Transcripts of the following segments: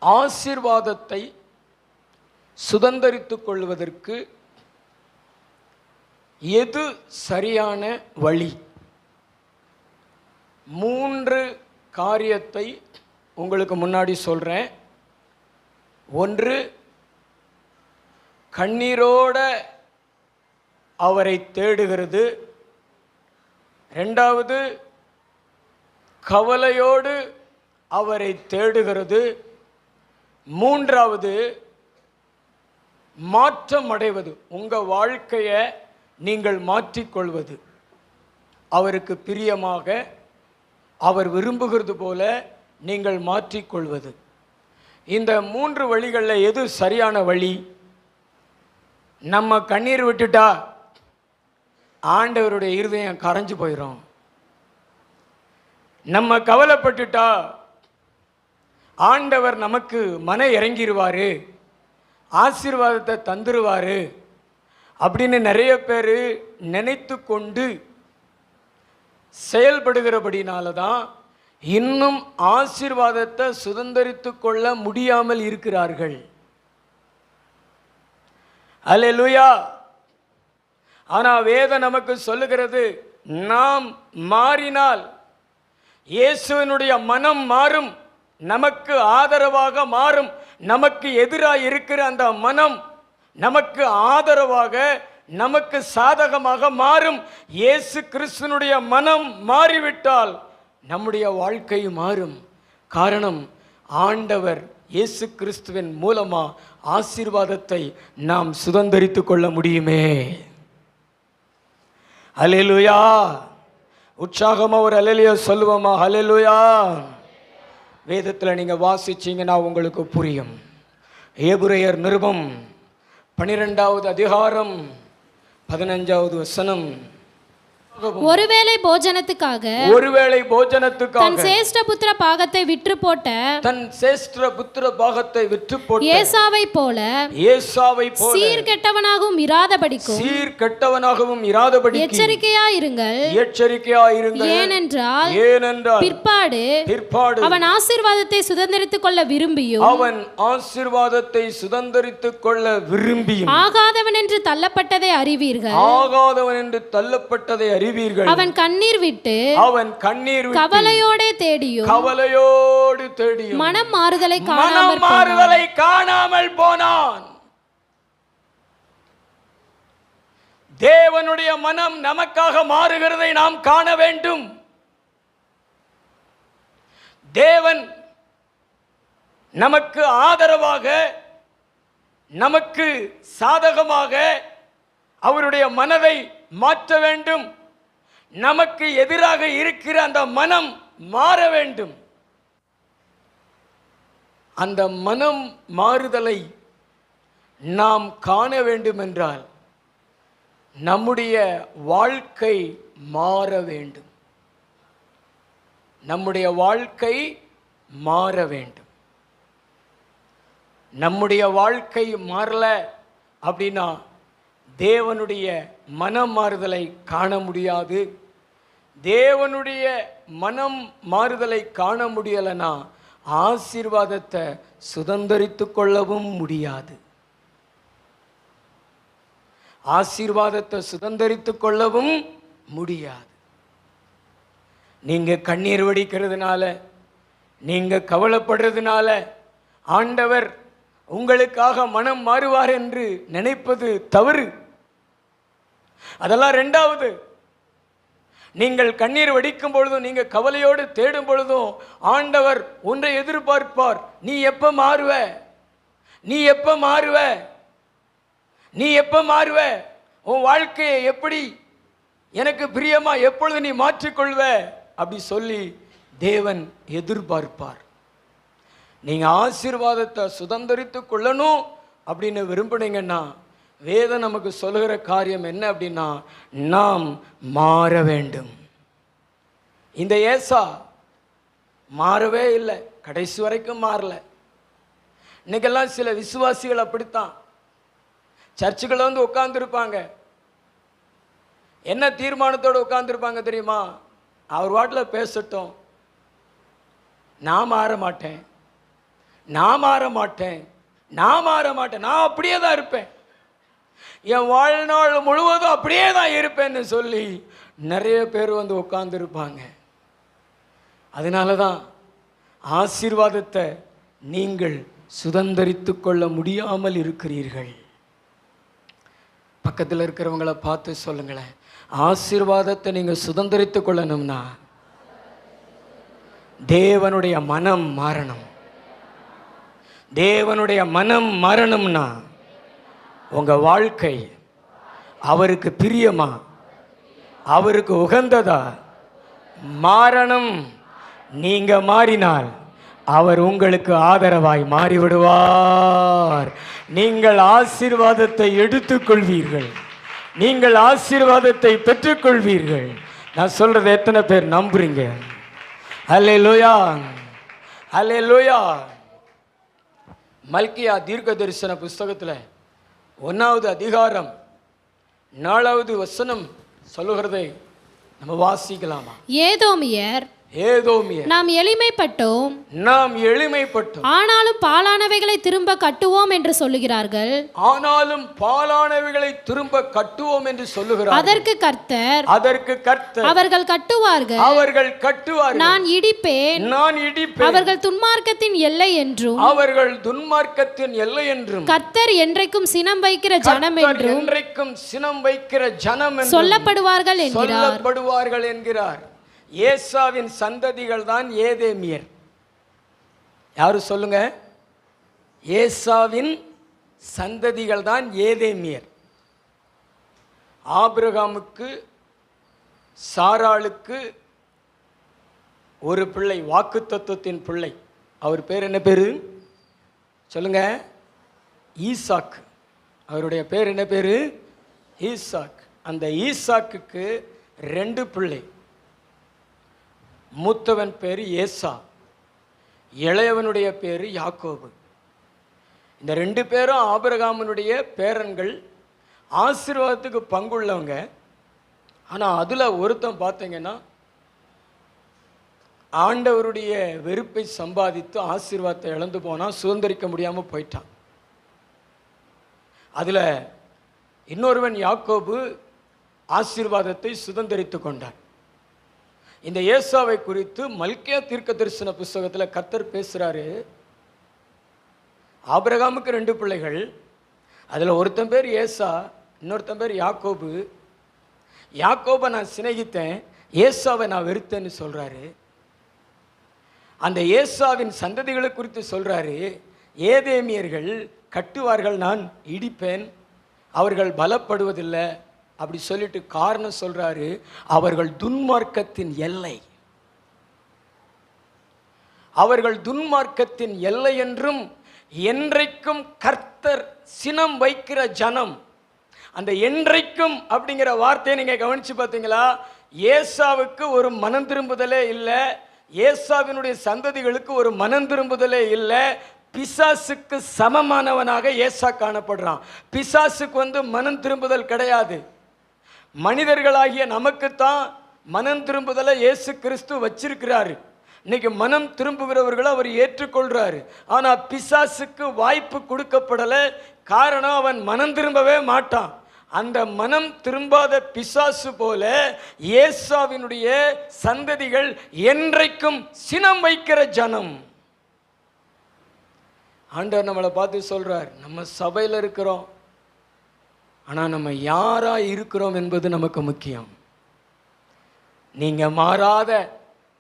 ஆசீர்வாதத்தை சுதந்தரித்துக் கொள்வதற்கு எது சரியான வழி? 3 காரியத்தை உங்களுக்கு முன்னாடி சொல்கிறேன். 1, கண்ணீரோட அவரை தேடுகிறது. 2வது, கவலையோடு அவரை தேடுகிறது. 3வது, மாற்றம் அடைவது, உங்கள் வாழ்க்கையை நீங்கள் மாற்றிக்கொள்வது, அவருக்கு பிரியமாக அவர் விரும்புகிறது போல நீங்கள் மாற்றிக்கொள்வது. இந்த 3 வழிகளில் எது சரியான வழி? நம்ம கண்ணீர் விட்டுட்டா ஆண்டவருடைய இருதயம் கரைஞ்சு போயிடும். நம்ம கவலைப்பட்டுட்டா ஆண்டவர் நமக்கு மன இறங்கிடுவார், ஆசீர்வாதத்தை தந்துருவார் அப்படின்னு நிறைய பேர் நினைத்து கொண்டு செயல்படுகிறபடினால தான் இன்னும் ஆசீர்வாதத்தை சுதந்தரித்து கொள்ள முடியாமல் இருக்கிறார்கள். அல்லேலூயா. ஆனால் வேதம் நமக்கு சொல்லுகிறது, நாம் மாறினால் இயேசுவினுடைய மனம் மாறும், நமக்கு ஆதரவாக மாறும். நமக்கு எதிராக இருக்கிற அந்த மனம் நமக்கு ஆதரவாக, நமக்கு சாதகமாக மாறும். இயேசு கிறிஸ்துவினுடைய மனம் மாறிவிட்டால் நம்முடைய வாழ்க்கை மாறும். காரணம், ஆண்டவர் இயேசு கிறிஸ்துவின் மூலமா ஆசீர்வாதத்தை நாம் சுதந்தரித்து கொள்ள முடியுமே. அல்லேலூயா. உற்சாகமா ஒரு அல்லேலூயா சொல்லுவோமா? அல்லேலூயா. வேதத்தில் நீங்கள் வாசிச்சீங்கன்னா உங்களுக்கு புரியும். எபிரேயர் நிருபம் 12வது அதிகாரம் 15வது வசனம். ஒருவேளை போஜனத்துக்காக தன் சேஷ்ட புத்திர பாகத்தை விற்று போட்ட ஏசாவை போல சீர்கெட்டவனாகவும் இராதபடிக்கும் எச்சரிக்கையாயிருங்கள். ஏனென்றால் பிற்பாடு அவன் ஆசீர்வாதத்தை சுதந்தரித்துக் கொள்ள விரும்பியும் ஆகாதவன் என்று தள்ளப்பட்டதை அறிவீர்கள். அவன் கண்ணீர் விட்டு கவலையோடு தேடியும் மனம் மாறுதலை காணாமல் போனான். தேவனுடைய மனம் நமக்காக மாறுகிறதை நாம் காண வேண்டும். தேவன் நமக்கு ஆதரவாக, நமக்கு சாதகமாக அவருடைய மனதை மாற்ற வேண்டும். நமக்கு எதிராக இருக்கிற அந்த மனம் மாற வேண்டும். அந்த மனம் மாறுதலை நாம் காண வேண்டும் என்றால் நம்முடைய வாழ்க்கை மாற வேண்டும். நம்முடைய வாழ்க்கை மாற வேண்டும். நம்முடைய வாழ்க்கை மாறல அப்படின்னா தேவனுடைய மனம் மாறுதலை காண முடியாது. தேவனுடைய மனம் மாறுதலை காண முடியலைன்னா ஆசீர்வாதத்தை சுதந்தரித்து கொள்ளவும் முடியாது. ஆசீர்வாதத்தை சுதந்தரித்து கொள்ளவும் முடியாது. நீங்க கண்ணீர் வடிக்கிறதுனால, நீங்க கவலைப்படுறதுனால ஆண்டவர் உங்களுக்காக மனம் மாறுவார் என்று நினைப்பது தவறு. அதெல்லாம் 2வது. நீங்கள் கண்ணீர் வடிக்கும் பொழுதும், நீங்க கவலையோடு தேடும் பொழுதும் ஆண்டவர் ஒன்றை எதிர்பார்ப்பார். நீ எப்ப மாறுவ? நீ எப்ப மாறுவ? நீ எப்ப மாறுவ? உன் வாழ்க்கையை எப்படி எனக்கு பிரியமா எப்பொழுது நீ மாற்றிக்கொள்வ? அப்படி சொல்லி தேவன் எதிர்பார்ப்பார். நீங்க ஆசீர்வாதத்தை சுதந்தரித்து கொள்ளணும் அப்படின்னு விரும்புனீங்கன்னா வேதம் நமக்கு சொல்லுகிற காரியம் என்ன அப்படின்னா, நாம் மாற வேண்டும். இந்த ஏசா மாறவே இல்லை, கடைசி வரைக்கும் மாறல. இன்னைக்கெல்லாம் சில விசுவாசிகள் அப்படித்தான் சர்ச்சுகளை வந்து உட்கார்ந்துருப்பாங்க. என்ன தீர்மானத்தோடு உட்கார்ந்துருப்பாங்க தெரியுமா? அவர் வாட்டில் பேசட்டும், நான் மாற மாட்டேன், நான் மாற மாட்டேன், நான் மாற மாட்டேன், நான் அப்படியே தான் இருப்பேன், என் வாழ்நாள் முழுவதும் அப்படியே தான் இருப்பேன்னு சொல்லி நிறைய பேர் வந்து உட்கார்ந்துருப்பாங்க. அதனால தான் ஆசீர்வாதத்தை நீங்கள் சுதந்தரித்து கொள்ள முடியாமல் இருக்கிறீர்கள். பக்கத்தில் இருக்கிறவங்கள பார்த்து சொல்லுங்களேன், ஆசீர்வாதத்தை நீங்கள் சுதந்தரித்து கொள்ளணும்னா தேவனுடைய மனம் மாறணும். தேவனுடைய மனம் மாறணும்னா உங்கள் வாழ்க்கை அவருக்கு பிரியமா, அவருக்கு உகந்ததா மாறணும். நீங்க மாறினால் அவர் உங்களுக்கு ஆதரவாய் மாறிவிடுவார். நீங்கள் ஆசீர்வாதத்தை எடுத்துக்கொள்வீர்கள், நீங்கள் ஆசீர்வாதத்தை பெற்றுக்கொள்வீர்கள். நான் சொல்றது எத்தனை பேர் நம்புறீங்க? அல்லேலூயா, அல்லேலூயா. மல்கியா தீர்க்க தரிசன புஸ்தகத்தில் 1வது அதிகாரம் 4வது வசனம் சொல்லுகிறதை நம்ம வாசிக்கலாமா? ஏதோமியர் நாம் எளிமைப்பட்டோம், ஆனாலும் பாலானவைகளை திரும்ப கட்டுவோம் என்று சொல்லுகிறார்கள். ஆனாலும் பாலானவைகளை திரும்ப கட்டுவோம் என்று சொல்லுகிறார்கள். அதற்கு கர்த்தர் அவர்கள் கட்டுவார்கள், நான் இடிப்பேன், அவர்கள் துன்மார்க்கத்தின் எல்லை என்றும் கர்த்தர் என்றைக்கும் சினம் வைக்கிற ஜனம் என்றும் சொல்லப்படுவார்கள் என்கிறார். ஏசாவின் சந்ததிகள் தான் ஏதேமியர். யாரு சொல்லுங்க? ஏசாவின் சந்ததிகள் தான் ஏதேமியர். ஆபிரகாமுக்கு சாராளுக்கு ஒரு பிள்ளை, வாக்குத்தத்தத்தின் பிள்ளை. அவர் பேர் என்ன பேரு சொல்லுங்க? ஈசாக். அவருடைய பேர் என்ன பேரு? ஈசாக். அந்த ஈசாக்குக்கு 2 பிள்ளை. மூத்தவன் பேர் ஏசா, இளையவனுடைய பேர் யாக்கோபு. இந்த 2 பேரும் ஆபிரகாமினுடைய பேரன்கள், ஆசீர்வாதத்துக்கு பங்குள்ளவங்க. ஆனால் அதில் ஒருத்தன் பார்த்தீங்கன்னா ஆண்டவருடைய வெறுப்பை சம்பாதித்து ஆசீர்வாதத்தை இழந்து போனான், சுதந்திரிக்க முடியாமல் போயிட்டான். அதில் இன்னொருவன் யாக்கோபு ஆசீர்வாதத்தை சுதந்திரித்து கொண்டான். இந்த ஏசாவை குறித்து மல்கியா தீர்க்க தரிசன புஸ்தகத்தில் கர்த்தர் பேசுகிறாரு. ஆபிரகாமுக்கு 2 பிள்ளைகள், அதில் ஒருத்தன் பேர் ஏசா, இன்னொருத்தன் பேர் யாக்கோபு. யாக்கோபை நான் சிநேகித்தேன், ஏசாவை நான் வெறுத்தேன்னு சொல்கிறாரு. அந்த ஏசாவின் சந்ததிகளை குறித்து சொல்கிறாரு. ஏதேமியர்கள் கட்டுவார்கள், நான் இடிப்பேன், அவர்கள் பலப்படுவதில்லை அப்படி சொல்லிட்டு காரணம் சொல்றாரு. அவர்கள் துன்மார்க்கத்தின் எல்லை, அவர்கள் துன்மார்க்கத்தின் எல்லை என்றும் என்றைக்கும் கர்த்தர் சினம் வைக்கிற ஜனம். அந்த என்றைக்கும் அப்படிங்கிற வார்த்தையை நீங்க கவனிச்சு பார்த்தீங்களா? ஏசாவுக்கு ஒரு மனம் திரும்புதலே இல்லை, ஏசாவினுடைய சந்ததிகளுக்கு ஒரு மனம் திரும்புதலே இல்லை. பிசாசுக்கு சமமானவனாக ஏசா காணப்படுறான். பிசாசுக்கு மனம் திரும்புதல் கிடையாது. மனிதர்களாகிய நமக்குத்தான் மனம் திரும்புதலை இயேசு கிறிஸ்து வச்சிருக்கிறாரு. இன்னைக்கு மனம் திரும்புகிறவர்களை அவர் ஏற்றுக்கொள்றாரு. ஆனால் பிசாசுக்கு வாய்ப்பு கொடுக்கப்படலை. காரணம், அவன் மனம் திரும்பவே மாட்டான். அந்த மனம் திரும்பாத பிசாசு போல ஏசாவினுடைய சந்ததிகள் என்றைக்கும் சினம் வைக்கிற ஜனம். ஆண்டவர் நம்மளை பார்த்து சொல்றார், நம்ம சபையில் இருக்கிறோம், ஆனால் நம்ம யாரா இருக்கிறோம் என்பது நமக்கு முக்கியம். நீங்க மாறாத,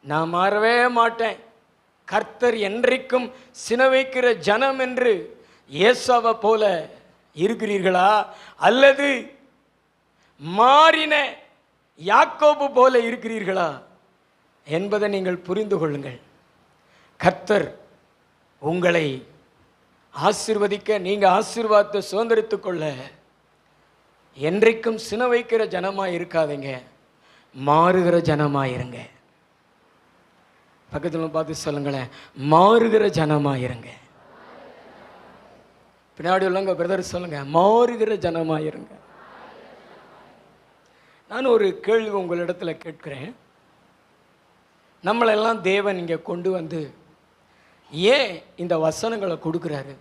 நான் மாறவே மாட்டேன், கர்த்தர் என்றைக்கும் சின வைக்கிற ஜனம் என்று ஏசாவை போல இருக்கிறீர்களா, அல்லது மாறின யாக்கோபு போல இருக்கிறீர்களா என்பதை நீங்கள் புரிந்து கொள்ளுங்கள். கர்த்தர் உங்களை ஆசீர்வதிக்க, நீங்க ஆசீர்வாதத்தை சுதந்திரித்துக் கொள்ள என்றைக்கும் சின வைக்கிற ஜனமாய் இருக்காதீங்க, மாறுகிற ஜனமாயிருங்க. பக்கத்தில் பார்த்து சொல்லுங்களேன், மாறுகிற ஜனமாயிருங்க. பின்னாடி உள்ளவங்க பிரதர் சொல்லுங்க, மாறுகிற ஜனமாயிருங்க. நான் ஒரு கேள்வி உங்களிடத்தில் கேட்கிறேன். நம்மளெல்லாம் தேவன் இங்கே கொண்டு வந்து ஏன் இந்த வசனங்களை கொடுக்குறாரு,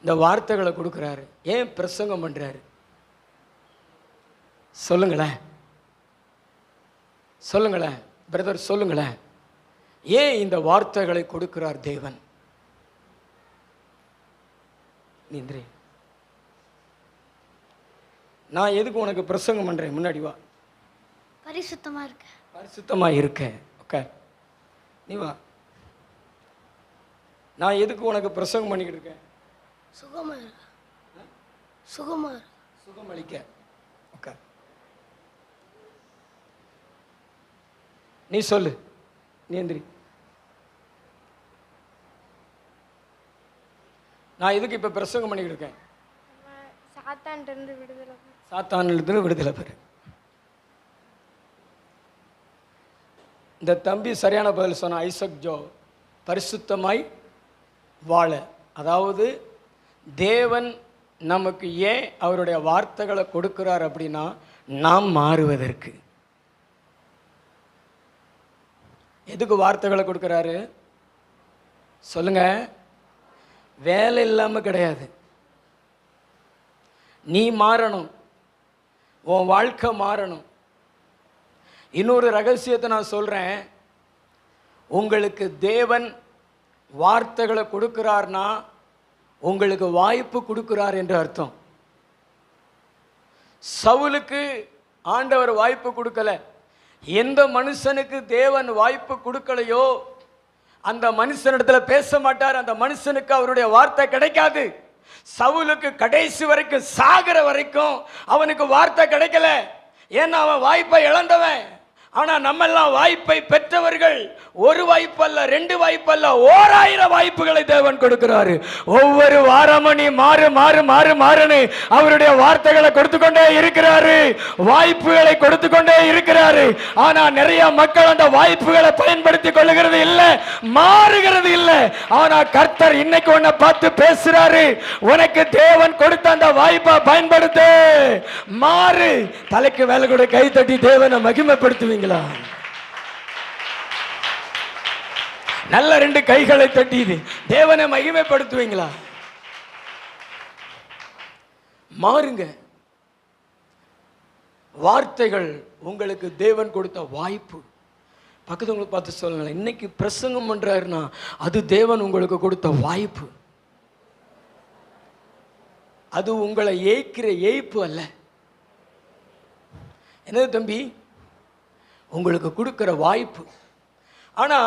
இந்த வார்த்தைகளை கொடுக்குறாரு, ஏன் பிரசங்கம் பண்ணுறாரு? சொல்லுங்களேன், சொல்லுங்களேன் பிரதர், சொல்லுங்களேன். ஏன் இந்த வார்த்தைகளை கொடுக்கிறார் தேவன்? நீந்திரே, நான் எதுக்கு உனக்கு பிரசங்கம் பண்றேன்? முன்னாடி வா. பரிசுத்தமா இருக்க. பரிசுத்தமா இருக்க. ஓகே, நீ வா. நான் எதுக்கு உனக்கு பிரசங்கம் பண்ணிக்கிட்டு இருக்கேன்? சுகமா இருக்க. சுகமா இருக்க. சுகமளிக்க. ஓகே, நீ சொல்லு. நீ எந்திரி. நான் எதுக்கு இப்ப பிரசங்கம் பண்ணிக்கிட்டு இருக்கேன்? சாத்தான்கிட்ட விடுதலை. சாத்தானிலிருந்து விடுதலை பெறு. இந்த தம்பி சரியான பதில் சொன்ன. ஐசக் ஜோ, பரிசுத்தமாய் வாழ. அதாவது தேவன் நமக்கு ஏன் அவருடைய வார்த்தைகளை கொடுக்கிறார் அப்படின்னா, நாம் மாறுவதற்கு. எதுக்கு வார்த்தைகளை கொடுக்குறாரு சொல்லுங்க? வேலை இல்லாமல் கிடையாது. நீ மாறணும், உன் வாழ்க்கை மாறணும். இன்னொரு ரகசியத்தை நான் சொல்கிறேன். உங்களுக்கு தேவன் வார்த்தைகளை கொடுக்கிறார்னா உங்களுக்கு வாய்ப்பு கொடுக்கிறார் என்று அர்த்தம். சவுலுக்கு ஆண்டவர் வாய்ப்பு கொடுக்கல. எந்த மனுஷனுக்கு தேவன் வாய்ப்பு கொடுக்கலையோ அந்த மனுஷனிடத்துல பேச மாட்டார். அந்த மனுஷனுக்கு அவருடைய வார்த்தை கிடைக்காது. சவுலுக்கு கடைசி வரைக்கும், சாகிற வரைக்கும் அவனுக்கு வார்த்தை கிடைக்கல. ஏன்னா அவன் வாய்ப்பை இழந்தவன். ஆனா நம்ம எல்லாம் வாய்ப்பை பெற்றவர்கள். ஒரு வாய்ப்பு அல்ல, 2 வாய்ப்பு அல்ல, 1000 வாய்ப்புகளை தேவன் கொடுக்கிறாரு. ஒவ்வொரு வாரமும் நீ மாறு மாறு மாறு மாறுன்னு அவருடைய வார்த்தைகளை கொடுத்துக்கொண்டே இருக்கிறாரு, வாய்ப்புகளை கொடுத்துக்கொண்டே இருக்கிறாரு. ஆனா நிறைய மக்கள் அந்த வாய்ப்புகளை பயன்படுத்திக் கொள்ளுகிறது இல்லை, மாறுகிறது இல்லை. ஆனா கர்த்தர் இன்னைக்கு உன்னை பார்த்து பேசுறாரு. உனக்கு தேவன் கொடுத்த அந்த வாய்ப்பை பயன்படுத்து, மாறு. தலைக்கு வேலை கூட கை தட்டி தேவனை மகிமைப்படுத்துவீங்க. நல்ல 2 கைகளை தட்டி தேவனை மகிமைப்படுத்துவீங்களா? மாறுங்க. வார்த்தைகள் உங்களுக்கு தேவன் கொடுத்த வாய்ப்பு. பக்கத்துவங்களை பார்த்து சொல்லுங்களேன், இன்னைக்கு பிரசங்கம் பண்றாருன்னா அது தேவன் உங்களுக்கு கொடுத்த வாய்ப்பு. அது உங்களை ஏய்க்கிற ஏய்ப்பு அல்ல. என்னது தம்பி? உங்களுக்கு கொடுக்கிற வாய்ப்பு. ஆனா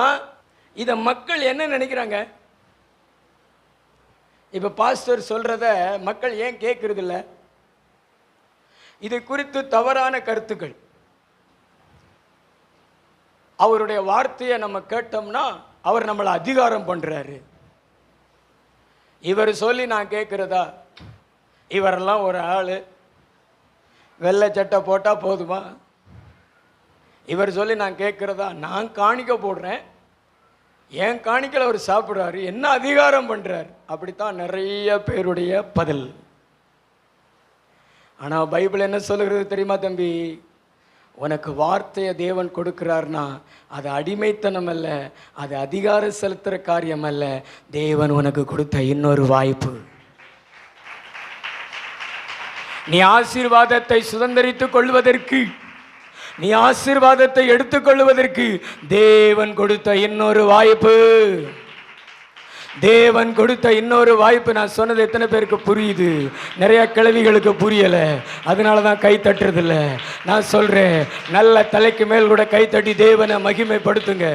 இத மக்கள் என்ன நினைக்கிறாங்க? இப்ப பாஸ்டர் சொல்றத மக்கள் ஏன் கேட்கறது இல்ல? இதை குறித்து தவறான கருத்துக்கள். அவருடைய வார்த்தையை நம்ம கேட்டோம்னா அவர் நம்மளை அதிகாரம் பண்றாரு. இவர் சொல்லி நான் கேட்கிறதா? இவரெல்லாம் ஒரு ஆளு, வெள்ளை சட்டை போட்டா போதுமா? இவர் சொல்லி நான் கேட்கிறதா? நான் காணிக்க போடுறேன், என் காணிக்கல அவர் சாப்பிடுறாரு, என்ன அதிகாரம் பண்றாரு? அப்படித்தான் நிறைய பேருடைய பதில். ஆனா பைபிள் என்ன சொல்லுகிறது தெரியுமா தம்பி? உனக்கு வார்த்தையை தேவன் கொடுக்கிறார்னா அது அடிமைத்தனம் அல்ல, அது அதிகாரம் செலுத்துற காரியம் அல்ல. தேவன் உனக்கு கொடுத்த இன்னொரு வாய்ப்பு. நீ ஆசீர்வாதத்தை சுதந்தரித்துக் கொள்வதற்கு, நீ ஆசீர்வாதத்தை எடுத்துக்கொள்வதற்கு தேவன் கொடுத்த இன்னொரு வாய்ப்பு. தேவன் கொடுத்த இன்னொரு வாய்ப்பு. நான் சொன்னது எத்தனை பேருக்கு புரியுது? நிறைய கிழவிகளுக்கு புரியல, அதனால தான் கை தட்டுறது இல்லை. நான் சொல்றேன், நல்ல தலைக்கு மேல் கூட கை தட்டி தேவனை மகிமைப்படுத்துங்க.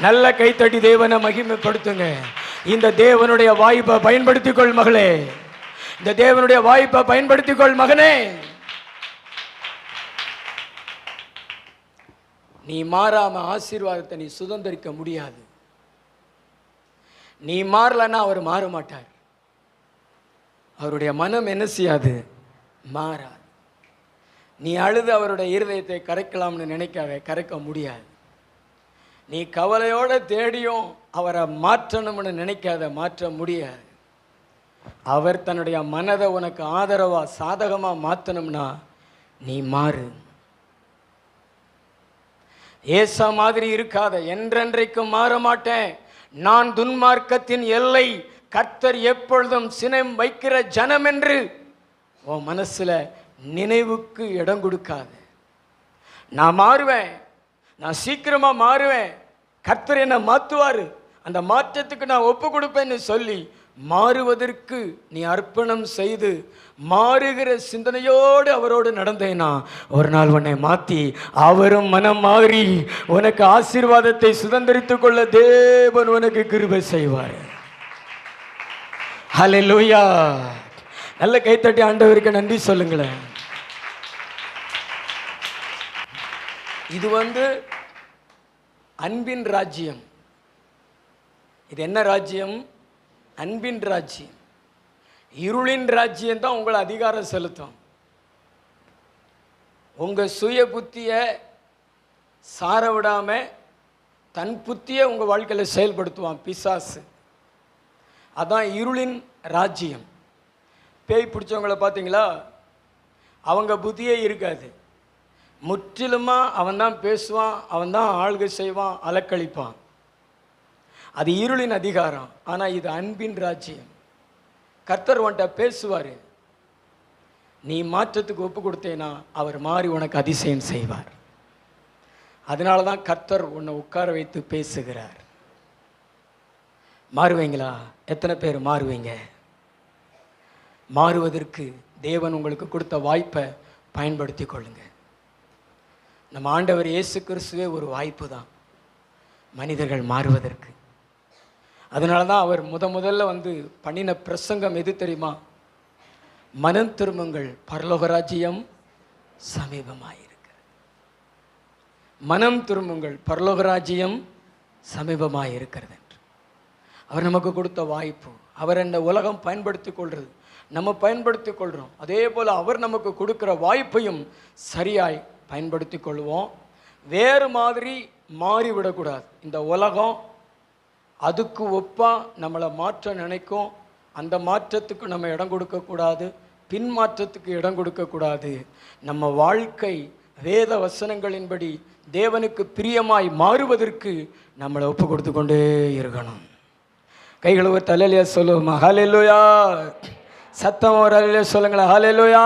நல்ல கை தட்டி தேவனை மகிமைப்படுத்துங்க. இந்த தேவனுடைய வாய்ப்பை பயன்படுத்திக் கொள் மகளே, இந்த தேவனுடைய வாய்ப்பை பயன்படுத்திக் கொள் மகனே. நீ மாறாம ஆசீர்வாதத்தை நீ சுதந்திரிக்க முடியாது. நீ மாறலன்னா அவர் மாற மாட்டார். அவருடைய மனம் என்ன செய்யாது? மாறாது. நீ அழுது அவருடைய இருதயத்தை கரைக்கலாம்னு நினைக்காத, கரைக்க முடியாது. நீ கவலையோட தேடியும் அவரை மாற்றணும்னு நினைக்காத, மாற்ற முடியாது. அவர் தன்னுடைய மனதை உனக்கு ஆதரவா சாதகமா மாற்றணும்னா நீ மாறு. ஏசா மாதிரி இருக்காத. என்றென்றைக்கும் மாற மாட்டேன், நான் துன்மார்க்கத்தின் எல்லை, கர்த்தர் எப்பொழுதும் சினம் வைக்கிற ஜனம் என்று உன் மனசுல நினைவுக்கு இடம் கொடுக்காது. நான் மாறுவேன், நான் சீக்கிரமா மாறுவேன், கர்த்தர் என்னை மாற்றுவார், அந்த மாற்றத்துக்கு நான் ஒப்பு கொடுப்பேன்னு சொல்லி மாறுவதற்கு நீ அர்ப்பணம் செய்து மாறுகிற சிந்தனையோடு அவரோடு நடந்தேனா ஒரு நாள் உன்னை மாற்றி அவரும் மனம் மாறி உனக்கு ஆசீர்வாதத்தை சுதந்திரித்துக் கொள்ள தேவன் உனக்கு கிருபை செய்வார். ஹல்லேலூயா. நல்ல கைத்தட்டி ஆண்டவருக்கு நன்றி சொல்லுங்களேன். இது அன்பின் ராஜ்யம். இது என்ன ராஜ்யம்? அன்பின் ராஜ்யம். இருளின் ராஜ்யம் தான் உங்களை அதிகாரம் செலுத்தும். உங்கள் சுய புத்தியை சார விடாம தன் புத்தியை உங்கள் வாழ்க்கையில் செயல்படுத்துவான் பிசாசு. அதான் இருளின் ராஜ்யம். பேய் பிடிச்சவங்களை பார்த்தீங்களா? அவங்க புத்தியே இருக்காது. முற்றிலுமாக அவன் தான் பேசுவான், அவன் தான் ஆள்கை செய்வான், அலக்களிப்பான். அது இருளின் அதிகாரம். ஆனால் இது அன்பின் ராஜ்யம். கர்த்தர் உன்கிட்ட பேசுவார், நீ மாற்றத்துக்கு ஒப்பு கொடுத்தேனா அவர் மாறி உனக்கு அதிசயம் செய்வார். அதனால தான் கர்த்தர் உன்னை உட்கார வைத்து பேசுகிறார். மாறுவீங்களா? எத்தனை பேர் மாறுவீங்க? மாறுவதற்கு தேவன் உங்களுக்கு கொடுத்த வாய்ப்பை பயன்படுத்தி கொள்ளுங்க. நம்ம ஆண்டவர் இயேசு கிறிஸ்துவே ஒரு வாய்ப்பு தான் மனிதர்கள் மாறுவதற்கு. அதனால தான் அவர் முதல்ல பண்ணின பிரசங்கம் எது தெரியுமா? மனம் திரும்புங்கள், பரலோக ராஜ்யம் சமீபமாயிருக்கிறது. மனம் திரும்புங்கள், பரலோக ராஜ்யம் சமீபமாயிருக்கிறது என்று அவர் நமக்கு கொடுத்த வாய்ப்பு. அவர் இந்த உலகம் பயன்படுத்தி கொள்வது, நம்ம பயன்படுத்தி கொள்கிறோம். அதே போல் அவர் நமக்கு கொடுக்குற வாய்ப்பையும் சரியாய் பயன்படுத்தி கொள்வோம். வேறு மாதிரி மாறிவிடக்கூடாது. இந்த உலகம் அதுக்கு ஒப்பாக நம்மளை மாற்ற நினைக்கும். அந்த மாற்றத்துக்கு நம்ம இடம் கொடுக்கக்கூடாது, பின்மாற்றத்துக்கு இடம் கொடுக்கக்கூடாது. நம்ம வாழ்க்கை வேத வசனங்களின்படி தேவனுக்கு பிரியமாய் மாறுவதற்கு நம்மளை ஒப்பு கொடுத்து கொண்டே இருக்கணும். கைகளை ஒரு தலையிலையா சொல்லுவோமா? ஹல்லேலூயா. சத்தம் ஒரு அலையில சொல்லுங்களேன், ஹல்லேலூயா.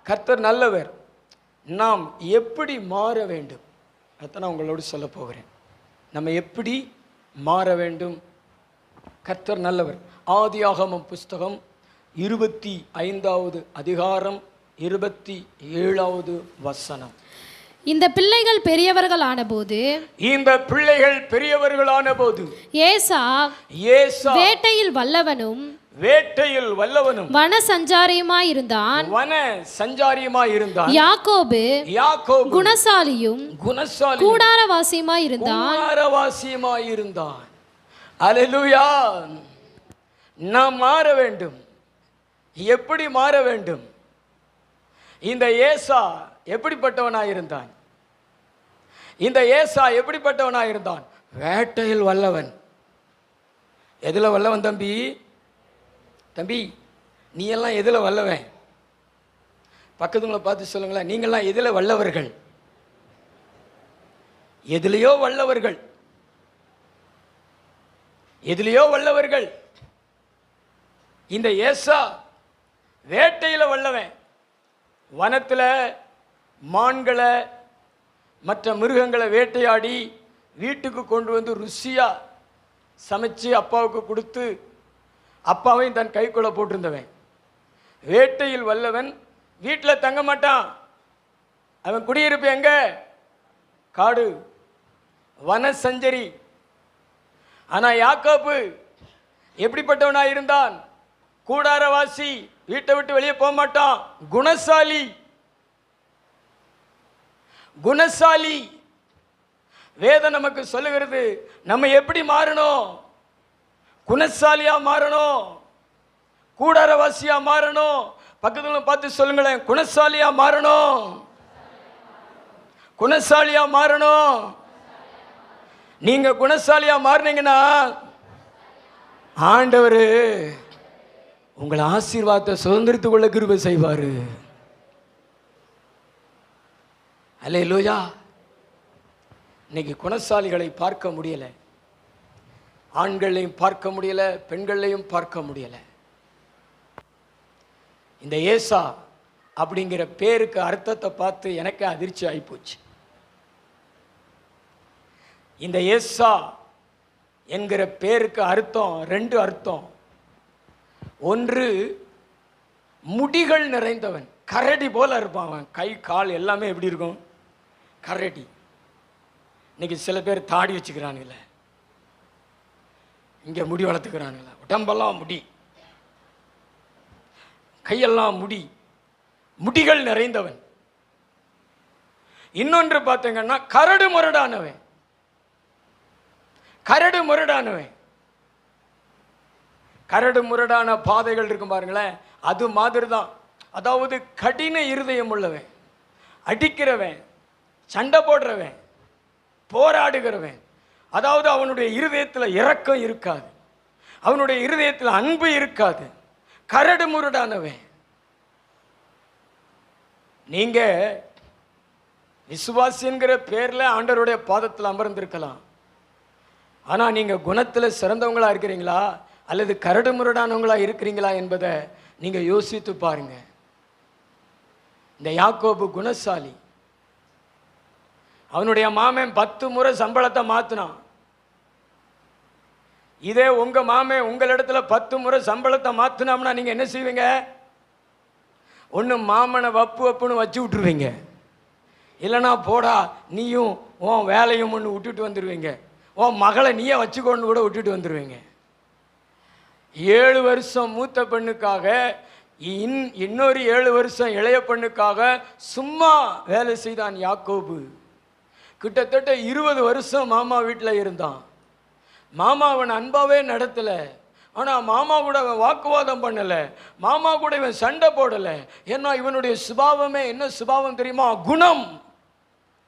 கர்த்தர் நல்லவர். நாம் எப்படி மாற வேண்டும் அதான் நான் உங்களோடு சொல்ல போகிறேன். நம்ம எப்படி மாற வேண்டும்? கர்த்தர் நல்லவர். ஆதியாகமம் புஸ்தகம் 25வது அதிகாரம் 27வது வசனம். இந்த பிள்ளைகள் பெரியவர்களான போது ஏசா வேட்டையில் வல்லவனும் வன சஞ்சாரியுமாயிருந்தான். யாக்கோபு குணசாலியும் கூடாரவாசியுமாயிருந்தான். அல்லேலூயா. நாம் மாற வேண்டும். எப்படி மாற வேண்டும்? இந்த ஏசா எப்படிப்பட்டவனாயிருந்தான்? வேட்டையில் வல்லவன். எதுல வல்லவன் தம்பி? நீ எல்லாம் எதுல வல்லவன்? பக்கத்துங்களை பார்த்து சொல்லுங்களேன், நீங்கள்லாம் எதுல வல்லவர்கள்? எதுலையோ வல்லவர்கள். இந்த ஏசா வேட்டையில் வல்லவன். வனத்தில் மான்களை மற்ற மிருகங்களை வேட்டையாடி வீட்டுக்கு கொண்டு வந்து ருசியாக சமைச்சு அப்பாவுக்கு கொடுத்து அப்பாவையும் தன் கைக்குள்ள போட்டிருந்தவன். வேட்டையில் வல்லவன். வீட்டில் தங்க மாட்டான். அவன் குடியிருப்பு எங்க? காடு, வன சஞ்சரி. ஆனால் யாக்கோபு எப்படிப்பட்டவனாக இருந்தான்? கூடாரவாசி, வீட்டை விட்டு வெளியே போக மாட்டான். குணசாலி. வேதம் நமக்கு சொல்லுகிறது நம்ம எப்படி மாறணும்? குணசாலியா மாறணும், கூடாரவாசியா மாறணும். பக்கத்துல பார்த்து சொல்லுங்களேன், குணசாலியா மாறணும். நீங்க குணசாலியா மாறினீங்கன்னா ஆண்டவர் உங்களை ஆசீர்வாதத்தை சுதந்திரத்துக் கொள்ள கிருபை செய்வாரு. அல்லேலூயா. இன்னைக்கு குணசாலிகளை பார்க்க முடியல. ஆண்களையும் பார்க்க முடியல, பெண்களையும் பார்க்க முடியல. இந்த ஏசா அப்படிங்கிற பேருக்கு அர்த்தத்தை பார்த்து எனக்கு அதிர்ச்சி ஆகிப்போச்சு. இந்த ஏசா என்கிற பேருக்கு அர்த்தம், 2 அர்த்தம். ஒன்று, முடிகள் நிறைந்தவன், கரடி போல இருப்பான். அவன் கை கால் எல்லாமே எப்படி இருக்கும்? கரடி. இன்னைக்கு சில பேர் தாடி வச்சுக்கிறானுங்கள, இங்கே முடி வளர்த்துக்கிறானுங்கள, உடம்பெல்லாம் முடி, கையெல்லாம் முடி, முடிகள் நிறைந்தவன். இன்னொன்று பார்த்தீங்கன்னா கரடு முரடானவன். கரடு முரடானவன், கரடு முரடான பாதைகள் இருக்கும் பாருங்களேன், அது மாதிரி தான். அதாவது கடின இருதயம் உள்ளவன், அடிக்கிறவன், சண்டை போடுறவன், போராடுகிறவன். அதாவது அவனுடைய இருதயத்தில் இரக்கம் இருக்காது, அவனுடைய இருதயத்தில் அன்பு இருக்காது, கரடு முரடானவன். நீங்க விசுவாசி என்கிற பேர்ல ஆண்டவருடைய பாதத்தில் அமர்ந்திருக்கலாம். ஆனா நீங்க குணத்தில் சிறந்தவங்களா இருக்கிறீங்களா அல்லது கரடு முரடானவங்களா இருக்கிறீங்களா என்பதை நீங்க யோசித்து பாருங்க. இந்த யாக்கோபு குணசாலி. அவனுடைய மாமன் 10 முறை சம்பளத்தை மாத்தினான். இதே உங்க மாமன் உங்களிடத்துல 10 முறை சம்பளத்தை மாத்தினோம்னா நீங்க என்ன செய்வீங்க? ஒன்று மாமனை வப்புன்னு வச்சு விட்டுருவீங்க, இல்லைனா போடா நீயும் உன் வேலையும் ஒன்று விட்டுட்டு வந்துடுவீங்க, உன் மகளை நீயே வச்சுக்கொண்டு கூட விட்டுட்டு வந்துடுவீங்க. 7 வருஷம் மூத்த பெண்ணுக்காக, இன்னொரு 7 வருஷம் இளைய பெண்ணுக்காக சும்மா வேலை செய்தான் யாக்கோபு. கிட்டத்தட்ட 20 வருஷம் மாமா வீட்டில் இருந்தான். மாமா அவன் அன்பாவே நடத்தலை. ஆனால் மாமா கூட அவன் வாக்குவாதம் பண்ணலை, மாமா கூட இவன் சண்டை போடலை. ஏன்னா இவனுடைய சுபாவமே என்ன சுபாவம் தெரியுமா? குணம்.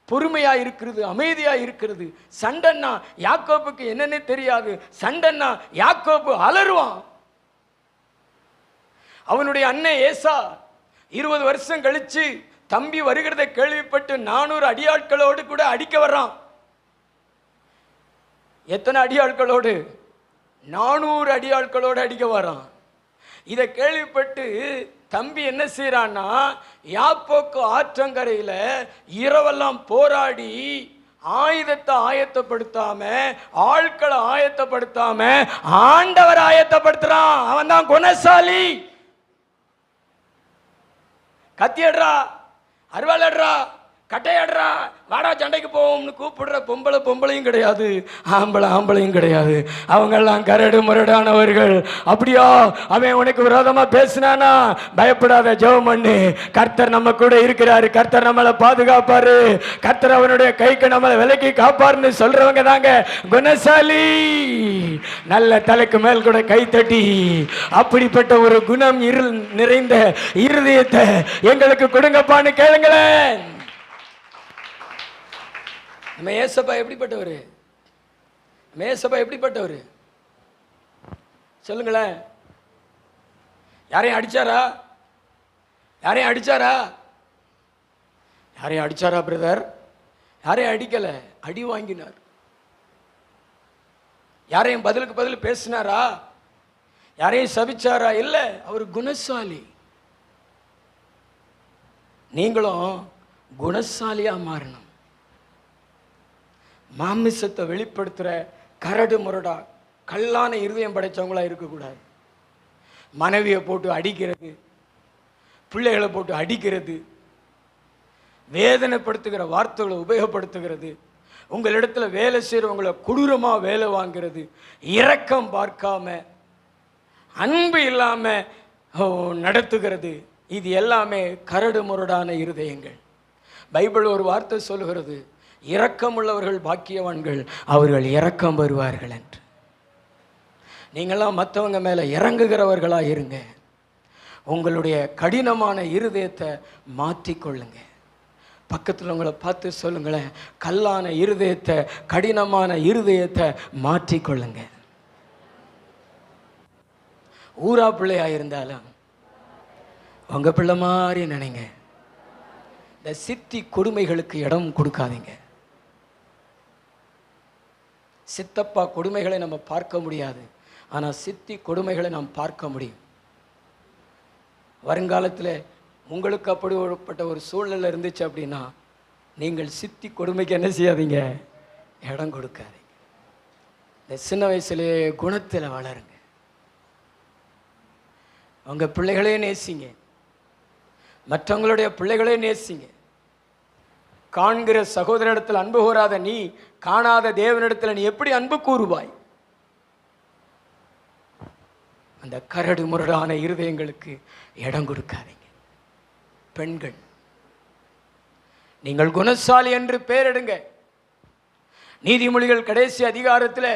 பொறுமையாக இருக்கிறது, அமைதியாக இருக்கிறது. சண்டைன்னா யாக்கோபுக்கு என்னன்னே தெரியாது. சண்டைன்னா யாக்கோபு அலறுவான். அவனுடைய அண்ணன் ஏசா 20 வருஷம் கழிச்சு தம்பி வருகிறதை கேள்விப்பட்டு 400 அடியாட்களோடு கூட அடிக்க வர்றான். எத்தனை அடியாட்களோடு? 400 அடியாட்களோடு அடிக்க வரான். இதை கேள்விப்பட்டு தம்பி என்ன செய்யறான்னா, யாப்போக்கு ஆற்றங்கரையில் இரவெல்லாம் போராடி ஆயுதத்தை ஆயத்தப்படுத்தாம, ஆட்களை ஆயத்தப்படுத்தாம ஆண்டவர் ஆயத்தப்படுத்துறான். அவன் தான் குணசாலி. கத்தியடுறா, அருவாளடுறா, கட்டையாடுறா, வாடா சண்டைக்கு போவோம்னு கூப்பிடுற பொம்பளையும் கிடையாது, ஆம்பளையும் கிடையாது. அவங்கெல்லாம் கரடு முரடானவர்கள். அப்படியா அவன் உனக்கு விரோதமா பேசினானா பயப்படாத, ஜெபம் பண்ணு. கர்த்தர் நம்ம கூட இருக்கிறாரு, கர்த்தர் நம்மளை பாதுகாப்பாரு, கர்த்தர் அவனுடைய கைக்கு நம்மளை விலக்கி காப்பாருன்னு சொல்றவங்க தாங்க குணசாலி. நல்ல தலைக்கு மேல் கூட கை தட்டி அப்படிப்பட்ட ஒரு குணம் நிறைந்த இருதயத்தை எங்களுக்கு கொடுங்கப்பான்னு கேளுங்களேன். நம்ம ஏசப்பா எப்படிப்பட்டவர்? நம்ம ஏசப்பா எப்படிப்பட்டவர் சொல்லுங்களேன். யாரையும் அடிச்சாரா? யாரையும் அடிச்சாரா? யாரையும் அடிச்சாரா பிரதர்? யாரையும் அடிக்கல, அடி வாங்கினார். யாரையும் பதிலுக்கு பதில் பேசினாரா? யாரையும் சபிச்சாரா? இல்லை, அவர் குணசாலி. நீங்களும் குணசாலியா மாறணும். மாமிசத்தை வெளிப்படுத்துகிற கரடு முரடா கல்லான இருதயம் படைத்தவங்களா இருக்கக்கூடாது. மனைவியை போட்டு அடிக்கிறது, பிள்ளைகளை போட்டு அடிக்கிறது, வேதனைப்படுத்துகிற வார்த்தைகளை உபயோகப்படுத்துகிறது, உங்களிடத்தில் வேலை செய்கிறவங்களை கொடூரமாக வேலை வாங்கிறது, இரக்கம் பார்க்காம அன்பு இல்லாமல் நடத்துகிறது, இது எல்லாமே கரடு முரடான இருதயங்கள். பைபிள் ஒரு வார்த்தை சொல்லுகிறது, இரக்கம் உள்ளவர்கள் பாக்கியவான்கள், அவர்கள் இரக்கம் வருவார்கள் என்று. நீங்களாம் மற்றவங்க மேலே இறங்குகிறவர்களாக இருங்க. உங்களுடைய கடினமான இருதயத்தை மாற்றிக்கொள்ளுங்க. பக்கத்தில் உங்களை பார்த்து சொல்லுங்களேன், கல்லான இருதயத்தை, கடினமான இருதயத்தை மாற்றிக்கொள்ளுங்க. ஊரா பிள்ளையா இருந்தாலும் உங்க பிள்ளை மாதிரி நினைங்க. இந்த சித்தி கொடுமைகளுக்கு இடம் கொடுக்காதீங்க. சித்தப்பா கொடுமைகளை நம்ம பார்க்க முடியாது, ஆனால் சித்தி கொடுமைகளை நாம் பார்க்க முடியும். வருங்காலத்தில் உங்களுக்கு அப்படிப்பட்ட ஒரு சூழ்நிலை இருந்துச்சு அப்படின்னா நீங்கள் சித்தி கொடுமைக்கு என்ன செய்யாதீங்க, இடம் கொடுக்காதீங்க. இந்த சின்ன வயசுலேயே குணத்தில் வளருங்க. உங்கள் பிள்ளைகளையும் நேசிங்க, மற்றவங்களுடைய பிள்ளைகளையும் நேசிங்க. காண்கிற சகோதரனிடத்தில் அன்பு கூறாத நீ காணாத தேவனிடத்தில் நீ எப்படி அன்பு கூறுவாய்? அந்த கரடு முரடான இருதயங்களுக்கு இடம் கொடுக்காதீங்க. பெண்கள், நீங்கள் குணசாலி என்று பெயரிடுங்க. நீதிமொழிகள் கடைசி அதிகாரத்தில்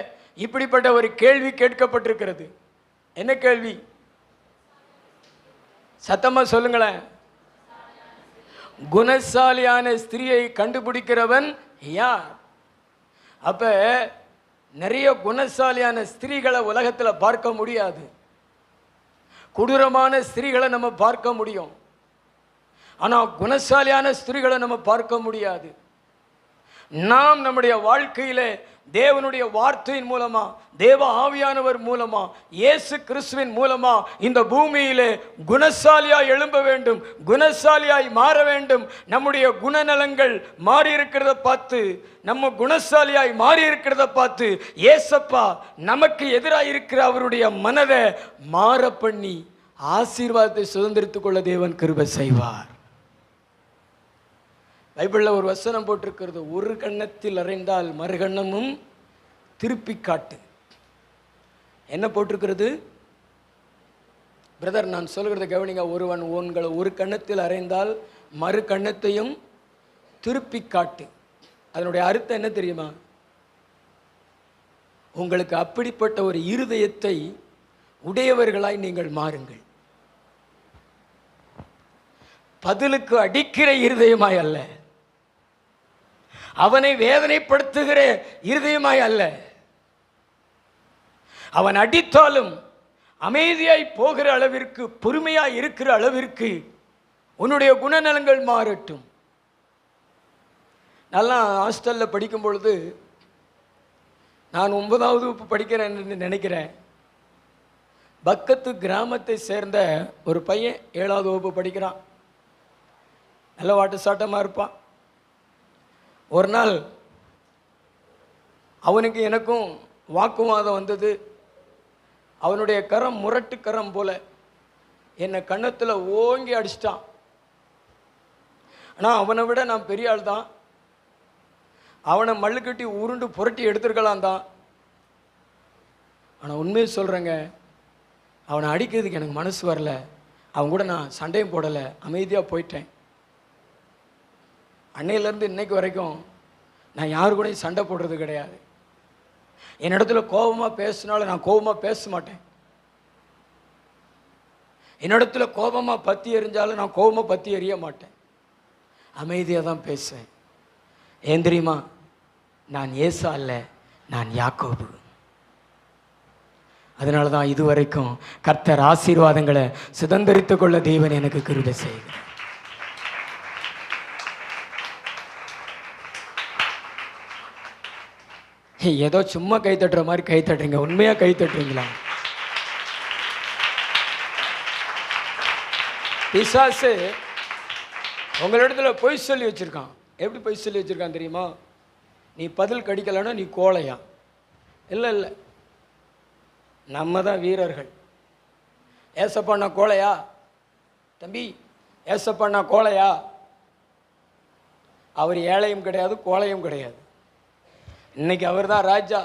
இப்படிப்பட்ட ஒரு கேள்வி கேட்கப்பட்டிருக்கிறது. என்ன கேள்வி? சத்தமா சொல்லுங்களேன். குணசாலியான ஸ்திரியை கண்டுபிடிக்கிறவன் யார்? அப்ப நிறைய குணசாலியான ஸ்திரீகளை உலகத்தில் பார்க்க முடியாது. கொடூரமான ஸ்திரீகளை நம்ம பார்க்க முடியும், ஆனால் குணசாலியான ஸ்திரீகளை நம்ம பார்க்க முடியாது. நாம் நம்முடைய வாழ்க்கையில தேவனுடைய வார்த்தையின் மூலமா, தேவ ஆவியானவர் மூலமா, இயேசு கிறிஸ்துவின் மூலமா இந்த பூமியிலே குணசாலியாய் எழும்ப வேண்டும், குணசாலியாய் மாற வேண்டும். நம்முடைய குணநலங்கள் மாறி இருக்கிறத பார்த்து, நம்ம குணசாலியாய் மாறி இருக்கிறத பார்த்து ஏசப்பா நமக்கு எதிராக இருக்கிற அவருடைய மனதை மாற பண்ணி ஆசீர்வாதத்தை சுதந்திரித்துக் கொள்ள தேவன் கிருபை செய்வார். பைபிளில் ஒரு வசனம் போட்டிருக்கிறது, ஒரு கன்னத்தில் அறைந்தால் மறுகண்ணமும் திருப்பி காட்டு. என்ன போட்டிருக்கிறது பிரதர்? நான் சொல்கிறத கவனிங்க. ஒருவன் உங்களை ஒரு கன்னத்தில் அறைந்தால் மறு கன்னத்தையும் திருப்பி காட்டு. அதனுடைய அர்த்தம் என்ன தெரியுமா? உங்களுக்கு அப்படிப்பட்ட ஒரு இருதயத்தை உடையவர்களாய் நீங்கள் மாறுங்கள். பதிலுக்கு அடிக்கிற இருதயமாய் அல்ல, அவனை வேதனைப்படுத்துகிற இருதயமாய் அல்ல. அவன் அடித்தாலும் அமைதியாய் போகிற அளவிற்கு, பொறுமையாய் இருக்கிற அளவிற்கு உன்னுடைய குணநலங்கள் மாறட்டும். நல்லா ஹாஸ்டலில் படிக்கும் பொழுது, நான் 9வது வகுப்பு படிக்கிறேன்னு நினைக்கிறேன், பக்கத்து கிராமத்தை சேர்ந்த ஒரு பையன் 7வது வகுப்பு படிக்கிறான். நல்ல வாட்டு சாட்டமாக இருப்பான். ஒரு நாள் அவனுக்கு எனக்கும் வாக்குவாதம் வந்தது. அவனுடைய கரம் முரட்டு கரம் போல என்னை கன்னத்தில் ஓங்கி அடிச்சிட்டான். ஆனால் அவனை விட நான் பெரிய ஆள் தான். அவனை மல்லு கட்டி உருண்டு புரட்டி எடுத்துருக்கலாம் தான். ஆனால் உண்மையை சொல்கிறேங்க, அவனை அடிக்கிறதுக்கு எனக்கு மனசு வரல. அவன் கூட நான் சண்டையும் போடலை, அமைதியாக போயிட்டேன். அன்னையிலேருந்து இன்னைக்கு வரைக்கும் நான் யாரு கூட சண்டை போடுறது கிடையாது. என்னிடத்துல கோபமாக பேசினாலும் நான் கோபமாக பேச மாட்டேன். என்னிடத்துல கோபமாக பற்றி எறிஞ்சாலும் நான் கோபமாக பற்றி எறிய மாட்டேன். அமைதியாக தான் பேசுவேன். ஏன் தெரியுமா? நான் ஏசா அல்ல, நான் யாக்கோபு. அதனால தான் இதுவரைக்கும் கர்த்தர் ஆசீர்வாதங்களை சுதந்திரித்துக் கொள்ள தேவன் எனக்கு கிருபை செய்கிறார். ஏதோ சும்மா கை தட்டுற மாதிரி கை தட்டுறீங்க, உண்மையா கை தட்டுறீங்களா? பிசாசு உங்களிடத்துல பொய் சொல்லி வச்சிருக்கான். எப்படி பொய் சொல்லி வச்சிருக்கான் தெரியுமா? நீ பதில் கடிக்கலன்னா நீ கோழையா? இல்லை இல்லை, நம்ம தான் வீரர்கள். ஏசப்பா நான் கோழையா? தம்பி, ஏசப்பா நான் கோழையா? அவர் ஏழையும் கிடையாது, கோழையும் கிடையாது. இன்னைக்கு அவர் தான் ராஜா.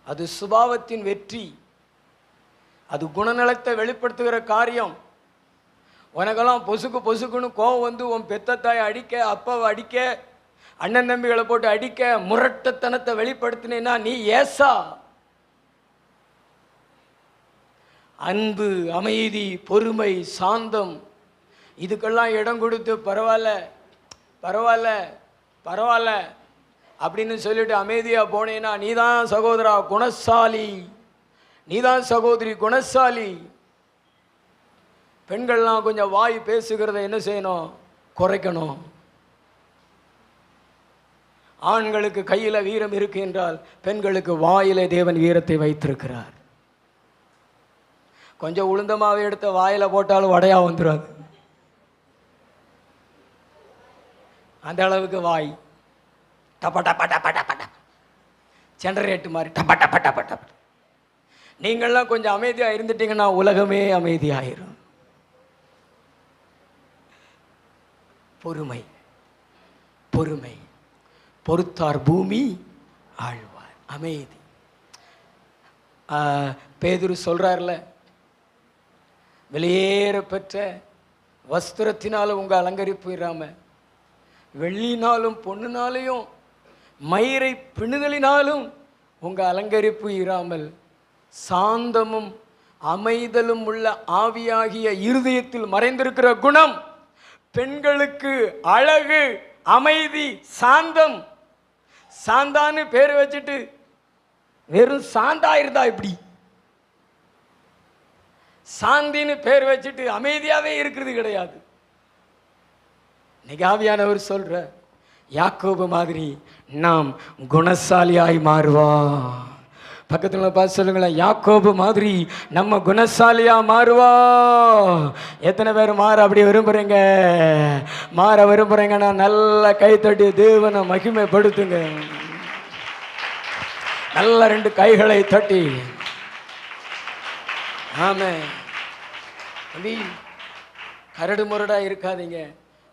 அது சுபாவத்தின் வெற்றி, அது குணநலத்தை வெளிப்படுத்துகிற காரியம். உனக்கெல்லாம் பொசுக்கு பொசுக்குன்னு கோவம் வந்து உன் பெத்தத்தாயை அடிக்க, அப்பாவை அடிக்க, அண்ணன் தம்பிகளை போட்டு அடிக்க, முரட்டத்தனத்தை வெளிப்படுத்தினேன்னா நீ ஏசா. அன்பு, அமைதி, பொறுமை, சாந்தம், இதுக்கெல்லாம் இடம் கொடுத்து பரவாயில்ல பரவாயில்ல பரவாயில்ல அப்படின்னு சொல்லிட்டு அமைதியாக போனேன்னா நீதான் சகோதரா குணசாலி, நீதான் சகோதரி குணசாலி. பெண்கள்லாம் கொஞ்சம் வாய் பேசுகிறத என்ன செய்யணும்? குறைக்கணும். ஆண்களுக்கு கையில் வீரம் இருக்கு என்றால் பெண்களுக்கு வாயிலே தேவன் வீரத்தை வைத்திருக்கிறார். கொஞ்சம் உளுந்தமாவை எடுத்த வாயில் போட்டாலும் வடையா வந்துடாது, அந்த அளவுக்கு வாய் டப்ப டப்ப டப்ப டப்ப டப்ப ஜெனரேட்டு மாதிரி டப்ப டப்ப டப்ப டப்ப. நீங்கள்லாம் கொஞ்சம் அமைதியாக இருந்துட்டீங்கன்னா உலகமே அமைதியாயிரும். பொறுமை, பொறுமை, பொறுத்தார் பூமி ஆழ்வார். அமைதி. பேதுரு சொல்றார்ல, வெளியேற பெற்ற வஸ்திரத்தினாலும் உங்கள் அலங்கரிப்பு இராம, வெள்ளினாலும் பொண்ணுனாலையும் மயிரை பிணுதலினாலும் உங்கள் அலங்கரிப்பு இராமல் சாந்தமும் அமைதலும் உள்ள ஆவியாகிய இருதயத்தில் மறைந்திருக்கிற குணம். பெண்களுக்கு அழகு, அமைதி, சாந்தம். சாந்தான்னு பேர் வச்சுட்டு வெறும் சாந்தா இருந்தா இப்படி, சாந்தின்னு பேர் வச்சுட்டு அமைதியாவே இருக்கிறது கிடையாது. இன்னைக்கு ஆவியானவர் சொல்ற, யாக்கோபு மாதிரி நாம் குணசாலியாய் மாறுவோம். பக்கத்தில் பார்த்து சொல்லுங்களேன், யாக்கோபு மாதிரி நம்ம குணசாலியா மாறுவோம். எத்தனை பேர் மாற அப்படி விரும்புறீங்க? மாற விரும்புறீங்கன்னா நல்ல கைத்தட்டி தேவனை மகிமைப்படுத்துங்க. நல்ல 2 கைகளை தட்டி. ஆமே. கரடு முரடா இருக்காதீங்க.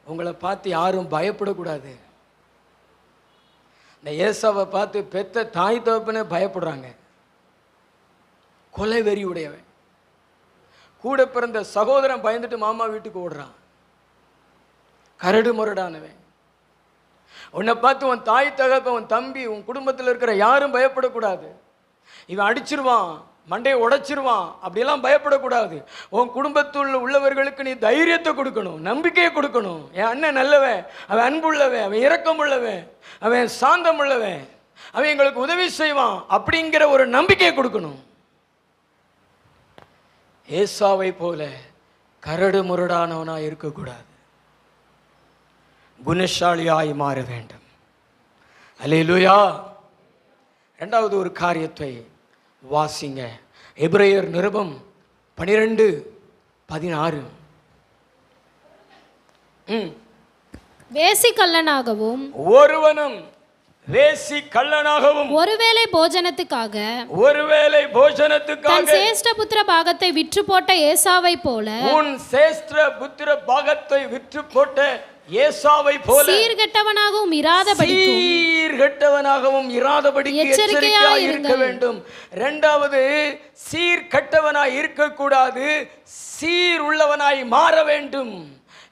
உங்களை பார்த்து யாரும் பயப்படக்கூடாது. இந்த ஏசாவை பார்த்து பெத்த தாய் தகப்பனே பயப்படுறாங்க. கொலை வெறி உடையவன். கூட பிறந்த சகோதரன் பயந்துட்டு மாமா வீட்டுக்கு ஓடுறான். கரடு முரடானவன். உன்னை பார்த்து உன் தாய் தகப்பன், உன் தம்பி, உன் குடும்பத்தில் இருக்கிற யாரும் பயப்படக்கூடாது. இவன் அடிச்சிருவான், மண்டையை உடைச்சிருவான், அப்படியெல்லாம் பயப்படக்கூடாது. உன் குடும்பத்தில் உள்ளவர்களுக்கு நீ தைரியத்தை கொடுக்கணும், நம்பிக்கையை கொடுக்கணும். என் அண்ணன் நல்லவன், அவன் அன்புள்ளவன், அவன் இரக்கம் உள்ளவன், அவன் சாந்தம் உள்ளவன், அவன் எங்களுக்கு உதவி செய்வான் அப்படிங்கிற ஒரு நம்பிக்கையை கொடுக்கணும். ஏசாவை போல கரடு முரடானவனா இருக்கக்கூடாது. குணசாலியாய் மாற வேண்டும். அல்லேலூயா. 2வது ஒரு காரியத்தை வாசிங்க. எபிரேயர் நிருபம் 12:16. வேசி கள்ளனாகவும் ஒருவனும் வேசி கள்ளனாகவும் ஒருவேளை போஜனத்துக்காக தன் சேஷ்ட புத்திர பாகத்தை விற்று போட்ட ஏசாவை போல, உன் சேஷ்ட புத்திர பாகத்தை விற்று போட்ட ஏசாவை போல சீர்கெட்டவனாகவும் இராதபடி எச்சரிக்கையாய் இருக்க வேண்டும். 2வது, சீர்கெட்டவனாய் இருக்கக்கூடாது, சீர் உள்ளவனாய் மாற வேண்டும்.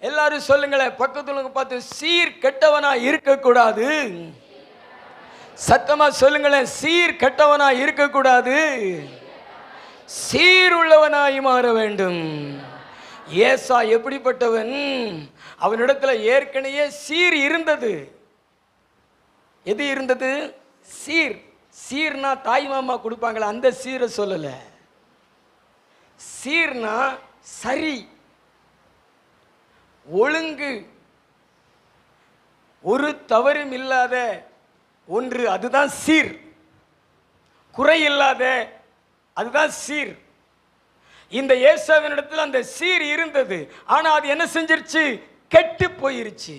எல்லாரும் சொல்லுங்களேன், பக்கத்துல பார்த்து, சீர்கெட்டவனாய் இருக்கக்கூடாது. சத்தமா சொல்லுங்களேன், சீர்கெட்டவனாய் இருக்கக்கூடாது, சீர் உள்ளவனாய் மாற வேண்டும். ஏசா எப்படிப்பட்டவன்? அவனிடத்துல ஏற்கனவே சீர் இருந்தது. எது இருந்தது? சீர். சீர்னா தாய் மாமா கொடுப்பாங்களே அந்த சீரை சொல்லல. சீர்னா சரி, ஒழுங்கு, ஒரு தவறும் இல்லாத ஒன்று, அதுதான் சீர். குறை இல்லாத, அதுதான் சீர். இந்த ஏசாவினிடத்தில் அந்த சீர் இருந்தது. ஆனா அது என்ன செஞ்சிருச்சு? கெட்டு போயிருச்சு.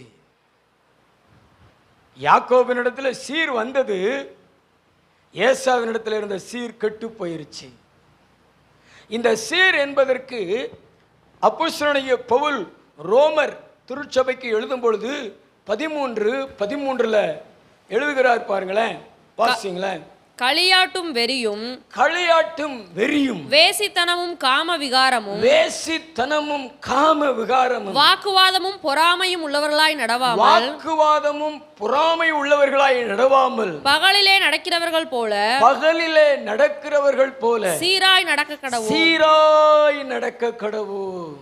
யாக்கோபினிடத்துல சீர் வந்தது, ஏசாவினிடத்தில் இருந்த சீர் கெட்டு போயிருச்சு. இந்த சீர் என்பதற்கு அப்போஸ்தலனாகிய பவுல் ரோமர் திருச்சபைக்கு எழுதும் பொழுது 13:13 எழுதுகிறார். பாருங்களேன், வாசிங்களேன். களியாட்டும் வெறியும் வேசித்தனமும் காம விகாரமும் வாக்குவாதமும் பொறாமையும் உள்ளவர்களாய் நடவாமல் பகலிலே நடக்கிறவர்கள் போல சீராய் நடக்க கடவும்.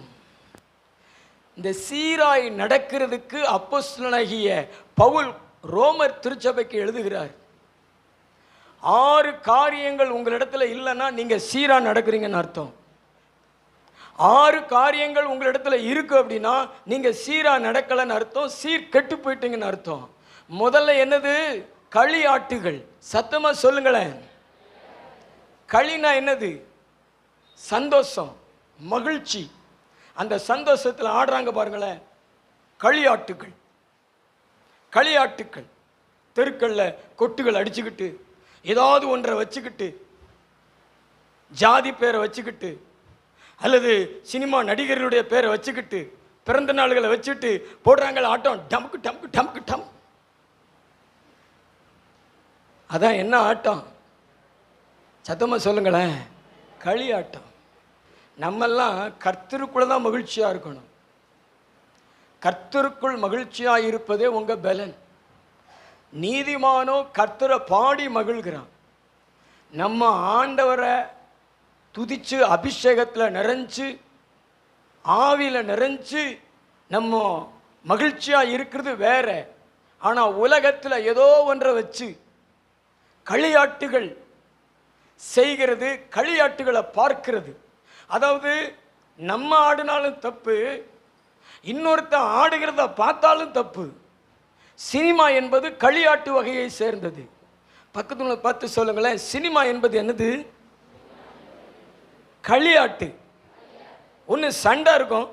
இந்த சீராய் நடக்கிறதுக்கு அப்போஸ்தலனாகிய பவுல் ரோமர் திருச்சபைக்கு எழுதுகிறார். 6 காரியங்கள் உங்களிடத்துல இல்லைன்னா நீங்க சீரா நடக்கிறீங்கன்னு அர்த்தம். 6 காரியங்கள் உங்களிடத்துல இருக்கு அப்படின்னா நீங்க சீரா நடக்கலன்னு அர்த்தம், சீர் கெட்டு போயிட்டீங்கன்னு அர்த்தம். முதல்ல என்னது? களியாட்டுகள். சத்தமா சொல்லுங்களேன். களினா என்னது? சந்தோஷம், மகிழ்ச்சி. அந்த சந்தோஷத்தில் ஆடுறாங்க பாருங்களேன், களியாட்டுகள். களியாட்டுகள் தெருக்களில் கொட்டுகள் அடிச்சுக்கிட்டு, ஏதாவது ஒன்றை வச்சுக்கிட்டு, ஜாதி பேரை வச்சுக்கிட்டு, அல்லது சினிமா நடிகர்களுடைய பேரை வச்சுக்கிட்டு, பிறந்த நாள்களை வச்சுட்டு போடுறாங்கள ஆட்டம். டம்க்கு டம்க்கு டம்க்கு டம். அதான் என்ன ஆட்டம்? சத்தமாக சொல்லுங்களேன். களியாட்டம். நம்மெல்லாம் கர்த்தருக்குள்ள தான் மகிழ்ச்சியாக இருக்கணும். கர்த்தருக்குள் மகிழ்ச்சியாக இருப்பதே உங்கள் பலன். நீதிமானோ கர்த்தரை பாடி மகிழ்கிறான். நம்ம ஆண்டவரை துதிச்சு அபிஷேகத்தில் நிறைஞ்சு ஆவியில் நிறைஞ்சு நம்ம மகிழ்ச்சியாக இருக்கிறது வேற. ஆனால் உலகத்தில் ஏதோ ஒன்றை வச்சு களியாட்டுகள் செய்கிறது, களியாட்டுகளை பார்க்கிறது. அதாவது நம்ம ஆடினாலும் தப்பு, இன்னொருத்த ஆடுகிறத பார்த்தாலும் தப்பு. சினிமா என்பது களியாட்டு வகையை சேர்ந்தது. பக்கத்துல பார்த்து சொல்லுங்களேன், சினிமா என்பது என்னது? களியாட்டு. ஒன்று சண்டை இருக்கும்,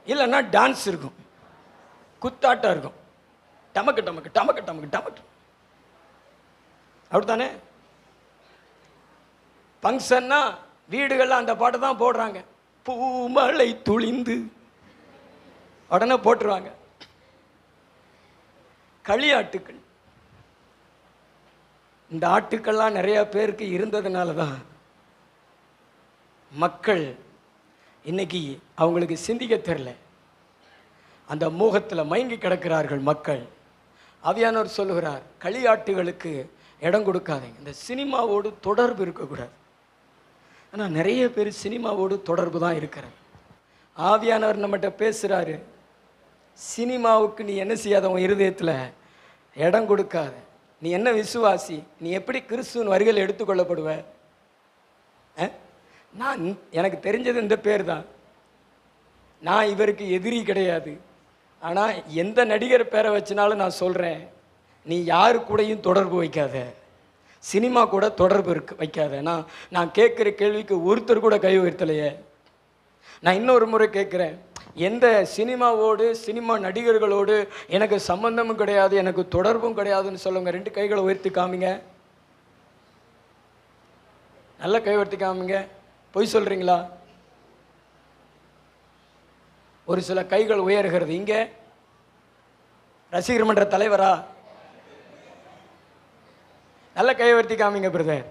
இல்லைன்னா டான்ஸ் இருக்கும், குத்தாட்டம் இருக்கும். டமக்கு டமக்கு டமக்கு டமக்கு டமக்கு, அப்படித்தானே? ஃபங்க்ஷன்னா வீடுகளில் அந்த பாட்டு தான் போடுறாங்க. பூமழை துளிந்து உடனே போட்டுருவாங்க. களியாட்டுக்கள். இந்த ஆட்டுக்கள்லாம் நிறைய பேருக்கு இருந்ததுனால தான் மக்கள் இன்னைக்கு அவங்களுக்கு சிந்திக்க தெரியல, அந்த மோகத்தில் மயங்கி கிடக்கிறார்கள் மக்கள். ஆவியானவர் சொல்லுகிறார், களியாட்டுகளுக்கு இடம் கொடுக்காதீங்க. இந்த சினிமாவோடு தொடர்பு இருக்கக்கூடாது. ஆனால் நிறைய பேர் சினிமாவோடு தொடர்பு தான் இருக்கிறார். ஆவியானவர் நம்மகிட்ட பேசுகிறாரு, சினிமாவுக்கு நீ என்ன செய்யாத, உன் இருதயத்தில் இடம் கொடுக்காத. நீ என்ன விசுவாசி, நீ எப்படி கிறிஸ்துவின் வருகையில் எடுத்துக்கொள்ளப்படுவ? நான் எனக்கு தெரிஞ்சது இந்த பேர் தான். நான் இவருக்கு எதிரி கிடையாது. ஆனால் எந்த நடிகர் பேரை வச்சினாலும் நான் சொல்கிறேன், நீ யாரு கூடயும் தொடர்பு வைக்காத, சினிமா கூட தொடர்பு வைக்காத. நான் கேட்குற கேள்விக்கு ஒருத்தர் கூட கை உயர்த்தலையே. நான் இன்னொரு முறை கேட்குறேன், எந்த சினிமாவோடு சினிமா நடிகர்களோடு எனக்கு சம்பந்தமும் கிடையாது, எனக்கு தொடர்பும் கிடையாதுன்னு சொல்லுங்க. 2 கைகளை உயர்த்தி காமிங்க. நல்ல கை உயர்த்தி காமிங்க. பொய் சொல்கிறீங்களா? ஒரு சில கைகள் உயர்கிறது. இங்கே ரசிகர் மன்ற தலைவரா? நல்ல கை உயர்த்தி காமிங்க பிரதர்.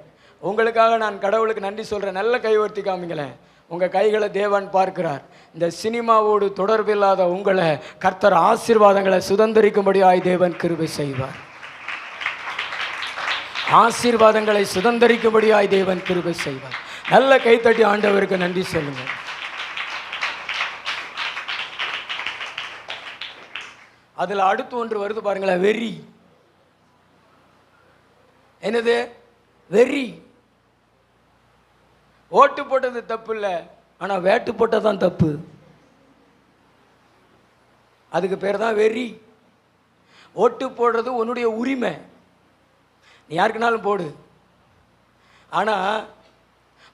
உங்களுக்காக நான் கடவுளுக்கு நன்றி சொல்கிறேன். நல்ல கை உயர்த்தி காமிங்களேன். உங்கள் கைகளை தேவன் பார்க்கிறார். இந்த சினிமாவோடு தொடர்பில்லாத உங்களை கர்த்தர் ஆசீர்வாதங்களை சுதந்திரிக்கும்படியாய் தேவன் கிருபை செய்வார். ஆசீர்வாதங்களை சுதந்திரிக்கும்படியாய் தேவன் கிருபை செய்வார். நல்ல கைத்தட்டி ஆண்டவருக்கு நன்றி சொல்லுங்க. அதில் அடுத்து ஒன்று வருது பாருங்களேன், வெறி. என்னது? வெறி. ஓட்டு போட்டது தப்பு இல்லை, ஆனால் வேட்டு போட்டதான் தப்பு. அதுக்கு பேர் தான் வெறி. ஓட்டு போடுறது உன்னுடைய உரிமை, நீ யாருக்குனாலும் போடு. ஆனால்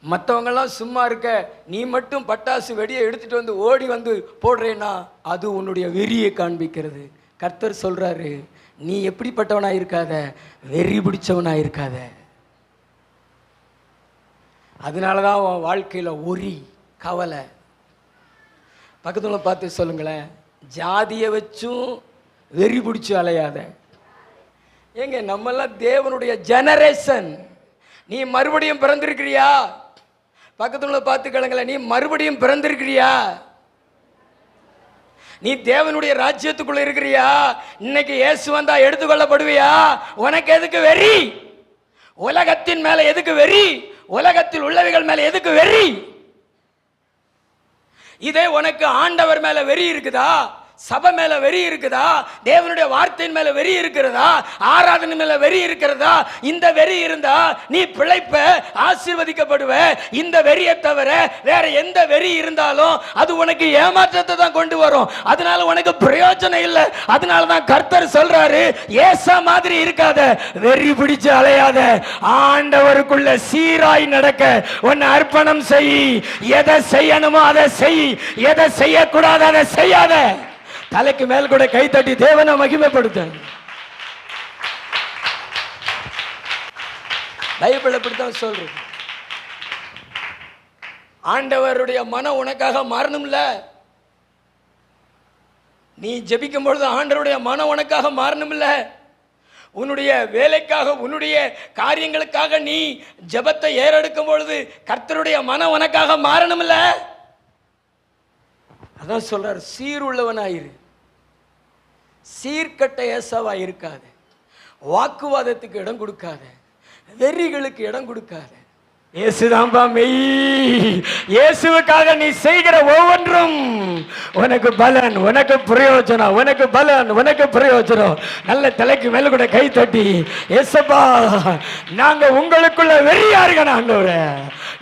மற்றவங்கெல்லாம் சும்மா இருக்க, நீ மட்டும் பட்டாசு வெடியை எடுத்துகிட்டு வந்து ஓடி வந்து போடுறேன்னா அது உன்னுடைய வெறியை காண்பிக்கிறது. கர்த்தர் சொல்கிறாரு, நீ எப்படிப்பட்டவனாக இருக்காத, வெறி பிடிச்சவனாக இருக்காத. அதனால தான் உன் வாழ்க்கையில் ஒரி கவலை. பக்கத்தில் பார்த்து சொல்லுங்களேன், ஜாதியை வச்சும் வெறி பிடிச்சி அலையாத. ஏங்க நம்மெல்லாம் தேவனுடைய ஜெனரேஷன். நீ மறுபடியும் பிறந்திருக்கிறியா? பக்கத்தில் பார்த்து கேளுங்களேன், நீ மறுபடியும் பிறந்திருக்கிறியா? நீ தேவனுடைய ராஜ்யத்துக்குள்ள இருக்கிறியா? இன்னைக்கு இயேசு வந்தா எடுத்துக்கொள்ளப்படுவியா? உனக்கு எதுக்கு வெறி? உலகத்தின் மேல எதுக்கு வெறி? உலகத்தில் உள்ளவைகள் மேல எதுக்கு வெறி? இதே உனக்கு ஆண்டவர் மேல வெறி இருக்குதா, சபை மேல வெறி இருக்குதா, தேவனுடைய வார்த்தையின் மேல வெறி இருக்கிறதா, ஆராதனை மேல வெறி இருக்கிறதா? இந்த வெறி இருந்தா நீ பிழைப்ப, ஆசீர்வதிக்கப்படுவ. இந்த வெறியை தவிர வேற எந்த வெறி இருந்தாலும் அது உனக்கு ஏமாற்றத்தை தான் கொண்டு வரும். அதனால உனக்கு பிரயோஜனம் இல்லை. அதனால தான் கர்த்தர் சொல்றாரு, ஏசா மாதிரி இருக்காத, வெறி பிடிச்சு அலையாத, ஆண்டவருக்குள்ள சீராய் நடக்க உன்னை அர்ப்பணம் செய். எதை செய்யணுமோ அதை செய், எதை செய்யக்கூடாது அதை செய்யாத. தலைக்கு மேல் கூட கை தட்டி தேவனை மகிமைப்படுத்த. பைபிள் அப்படித்தான் சொல்றது. ஆண்டவருடைய மனம் உனக்காக மாறணும்ல. நீ ஜெபிக்கும் பொழுது ஆண்டவருடைய மனம் உனக்காக மாறணும்ல. உன்னுடைய வேலைக்காக, உன்னுடைய காரியங்களுக்காக நீ ஜெபத்தை ஏறெடுக்கும் பொழுது கர்த்தருடைய மனம் உனக்காக மாறணும்ல. அதான் சொல்றார், சீருள்ளவனாயிரு, சீர்கட்ட ஏசாவா இருக்காது, வாக்குவாதத்துக்கு இடம் கொடுக்காத, வெறிகளுக்கு இடம் கொடுக்காத. இயேசுதான்பா மெய். இயேசுவுக்காக நீ செய்கிற ஒவ்வொன்றும் உனக்கு பலன், உனக்கு பிரயோஜனம், உனக்கு பலன், உனக்கு பிரயோஜனம். நல்ல தலைக்கு மேல கூட கை தட்டி, ஏசப்பா நாங்க உங்களுக்குள்ள வெறியா இருக்கணும் ஆண்டவரே,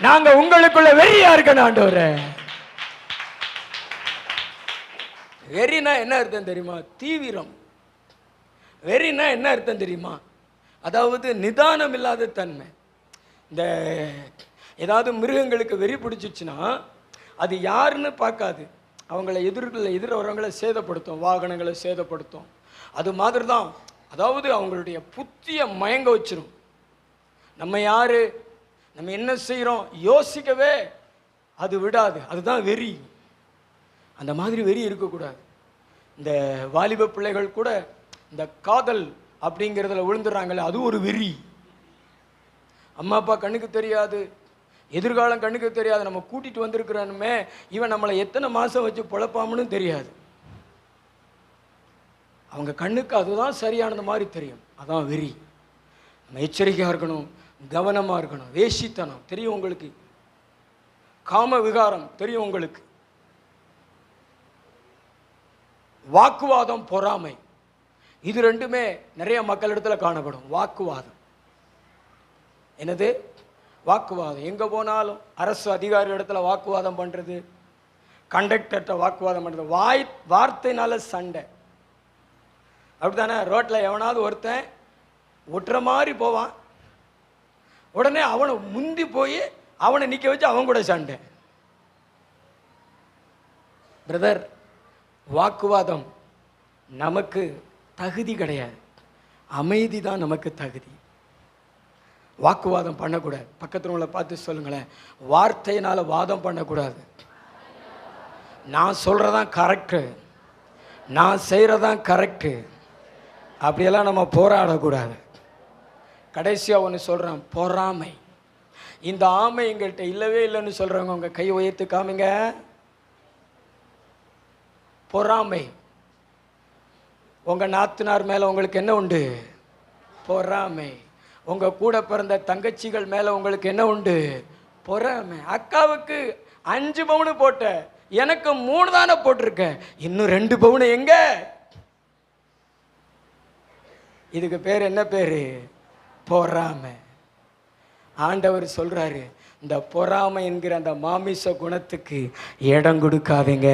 நாங்க உங்களுக்குள்ள வெறியா இருக்கணும் ஆண்டவரே. வெறினா என்ன அர்த்தம் தெரியுமா? தீவிரம். வெறினா என்ன அர்த்தம் தெரியுமா? அதாவது நிதானம் இல்லாத தன்மை. இந்த ஏதாவது மிருகங்களுக்கு வெறி பிடிச்சிச்சுன்னா அது யாருன்னு பார்க்காது, அவங்கள எதிர வரவங்களை சேதப்படுத்தும், வாகனங்களை சேதப்படுத்தும். அது மாதிரி தான். அதாவது அவங்களுடைய புத்தியை மயங்க வச்சிரும். நம்ம யாரு, நம்ம என்ன செய்கிறோம் யோசிக்கவே அது விடாது. அதுதான் வெறி. அந்த மாதிரி வெறி இருக்கக்கூடாது. இந்த வாலிப பிள்ளைகள் கூட இந்த காதல் அப்படிங்கிறதுல விழுந்துடுறாங்கல்ல, அது ஒரு வெறி. அம்மா அப்பா கண்ணுக்கு தெரியாது, எதிர்காலம் கண்ணுக்கு தெரியாது, நம்ம கூட்டிட்டு வந்திருக்கிறானுமே, இவன் நம்மளை எத்தனை மாதம் வச்சு பொழப்பாமனு தெரியாது. அவங்க கண்ணுக்கு அதுதான் சரியானது மாதிரி தெரியும். அதான் வெறி. நம்ம எச்சரிக்கையாக இருக்கணும், கவனமாக இருக்கணும். வேசித்தனம் தெரியும் உங்களுக்கு, காம விகாரம் தெரியும் உங்களுக்கு, வாக்குவாதம், பொறாமை, இது ரெண்டுமே நிறைய மக்களிடத்துல காணப்படும். வாக்குவாதம் என்னது? வாக்குவாதம். எங்கே போனாலும் அரசு அதிகாரி இடத்துல வாக்குவாதம் பண்ணுறது, கண்டக்டர்கிட்ட வாக்குவாதம் பண்ணுறது, வார்த்தைனால சண்டை. அப்படித்தானே? ரோட்டில் எவனாவது ஒருத்தன் ஒட்டுற மாதிரி போவான், உடனே அவனை முந்தி போய் அவனை நிற்க வச்சு அவன் கூட சண்டை. பிரதர், வாக்குவாதம் நமக்கு தகுதி கிடையாது, அமைதி தான் நமக்கு தகுதி. வாக்குவாதம் பண்ணக்கூடாது. பக்கத்தில் உங்களை பார்த்து சொல்லுங்களேன், வார்த்தையினால வாதம் பண்ணக்கூடாது. நான் சொல்கிறதான் கரெக்டு, நான் செய்கிறதான் கரெக்டு, அப்படியெல்லாம் நம்ம போராடக்கூடாது. கடைசியாக ஒன்று சொல்கிறேன், பொறாமை. இந்த ஆமை எங்கள்கிட்ட இல்லவே இல்லைன்னு சொல்கிறவங்க உங்கள் கை உயர்த்து காமிங்க. பொறாமை. உங்கள் நாத்தனார் மேலே உங்களுக்கு என்ன உண்டு? பொறாமை. உங்கள் கூட பிறந்த தங்கச்சிகள் மேலே உங்களுக்கு என்ன உண்டு? பொறாமை. அக்காவுக்கு 5 பவுனு போட்ட, எனக்கு 3 தானே போட்டிருக்க, இன்னும் 2 பவுனு எங்க? இதுக்கு பேர் என்ன பேரு? பொறாமை. ஆண்டவர் சொல்றாரு, இந்த பொறாமை என்கிற அந்த மாமிச குணத்துக்கு இடம் கொடுக்காதீங்க.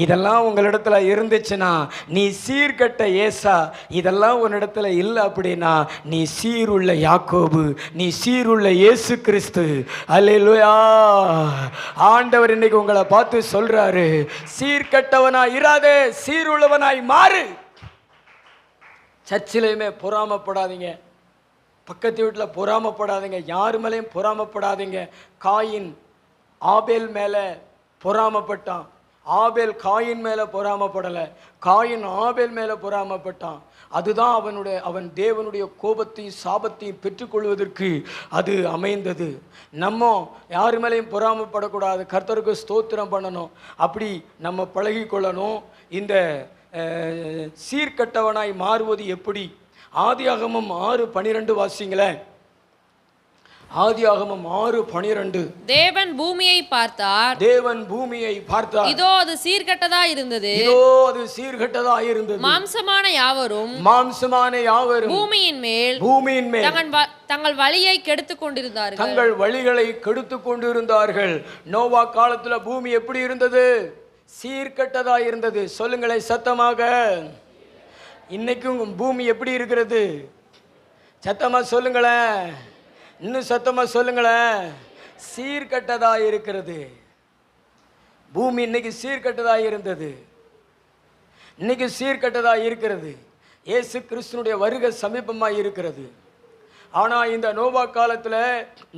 இதெல்லாம் உங்களிடத்துல இருந்துச்சுன்னா நீ சீர்கட்ட ஏசா, இதெல்லாம் உன்னிடத்துல இல்லை அப்படின்னா நீ சீருள்ள யாக்கோபு, நீ சீருள்ள இயேசு கிறிஸ்து. அல்லேலூயா. ஆண்டவர் இன்னைக்கு உங்களை பார்த்து சொல்றாரு, சீர்கட்டவனாய் இராதே, சீருள்ளவனாய் மாறு. சர்ச்சிலையுமே பொறாமப்படாதீங்க, பக்கத்து வீட்டில் பொறாமப்படாதீங்க, யார் மேலேயும் பொறாமப்படாதீங்க. காயின் ஆபேல் மேலே பொறாமப்பட்டான், ஆபேல் காயின் மேலே பொறாமப்படலை, காயின் ஆபேல் மேலே பொறாமப்பட்டான். அதுதான் அவன் தேவனுடைய கோபத்தையும் சாபத்தையும் பெற்றுக்கொள்வதற்கு அது அமைந்தது. நம்ம யார் மேலேயும் பொறாமப்படக்கூடாது, கர்த்தருக்கு ஸ்தோத்திரம் பண்ணணும், அப்படி நம்ம பழகிக்கொள்ளணும். இந்த சீர்கட்டவனாய் மாறுவது எப்படி? ஆதியாகமம் 6:12 வாசிங்களேன். ஆதியாகமம் 6:12. தேவன் பூமியை பார்த்தார், தேவன் பூமியை பார்த்தார், இதோ அது சீர்கெட்டதா இருந்தது, இதோ அது சீர்கெட்டதா இருந்தது, மாம்சமான யாவரும் பூமியின் மேல் தங்கள் வழியை கெடுத்துக் கொண்டிருந்தார்கள். தங்கள் வழிகளை கெடுத்துக் கொண்டிருந்தார்கள். நோவா காலத்துல பூமி எப்படி இருந்தது? சீர்கெட்டதா இருந்தது. சொல்லுங்களேன் சத்தமாக. இன்னைக்கும் பூமி எப்படி இருக்கிறது? சத்தமா சொல்லுங்களேன், இன்னும் சத்தமா சொல்லுங்களேன். சீர்கெட்டதா இருக்கிறது. பூமி இன்னைக்கு சீர்கெட்டதா இருந்தது, இன்னைக்கு சீர்கெட்டதா இருக்கிறது. இயேசு கிறிஸ்துனுடைய வருகை சமீபமாக இருக்கிறது. ஆனால் இந்த நோவா காலத்தில்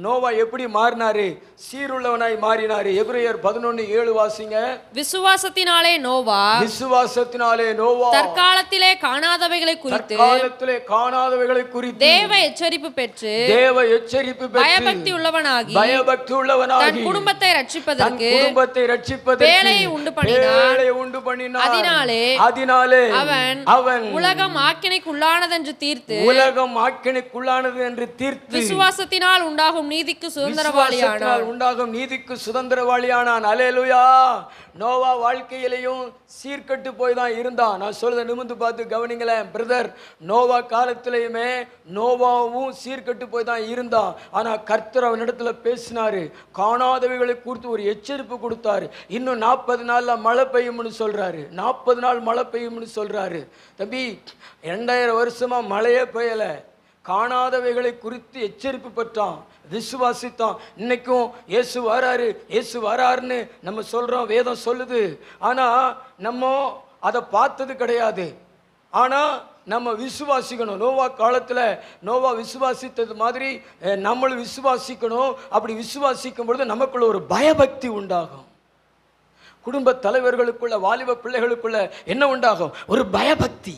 நோவா எப்படி மாறினாரு? சீருள்ளவனாய் மாறினாரு. எபிரேயர் 11:7 வாசிங்க. விசுவாசத்தினாலே நோவா தற்காலத்திலே காணாதவைகளை குறித்து தேவ எச்சரிப்பு பெற்று பயபக்தி உள்ளவனாகி தன் குடும்பத்தை ரட்சிப்பதற்கு வேலையை உண்டு பண்ணினான். அதனாலே அவன் உலகம் ஆக்கினைக்குள்ளானதென்று தீர்த்து விசுவாசத்தினால் உண்டாகும் நீதிக்கு சுதந்திரவாளியானான். அல்லேலூயா. நோவா வாழ்க்கையிலையும் சீர்கட்டு போய் தான் இருந்தான். நான் சொல்றத நிமிர்ந்து பார்த்து கவனிங்களேன் பிரதர். நோவா காலத்திலையுமே நோவாவும் சீர்கட்டு போய் தான் இருந்தான். ஆனால் கர்த்தர் அவனிடத்துல பேசினாரு, காணாதவைகளை குறித்து ஒரு எச்சரிப்பு கொடுத்தாரு. இன்னும் 40 நாள்ல மழை பெய்யும்னு சொல்றாரு. 40 நாள் மழை பெய்யும்னு சொல்றாரு. தம்பி 2000 வருஷமா மழையே பெய்யல. காணாதவைகளை குறித்து எச்சரிப்பு பெற்றான், விசுவாசித்தான். இன்னைக்கும் இயேசு வராருன்னு நம்ம சொல்றோம், வேதம் சொல்லுது. ஆனா நம்ம அதை பார்த்தது கிடையாது. ஆனா நம்ம விசுவாசிக்கணும். நோவா காலத்துல நோவா விசுவாசித்தது மாதிரி நம்மளும் விசுவாசிக்கணும். அப்படி விசுவாசிக்கும் பொழுது நமக்குள்ள ஒரு பயபக்தி உண்டாகும். குடும்ப தலைவர்களுக்குள்ள, வாலிப பிள்ளைகளுக்குள்ள என்ன உண்டாகும்? ஒரு பயபக்தி.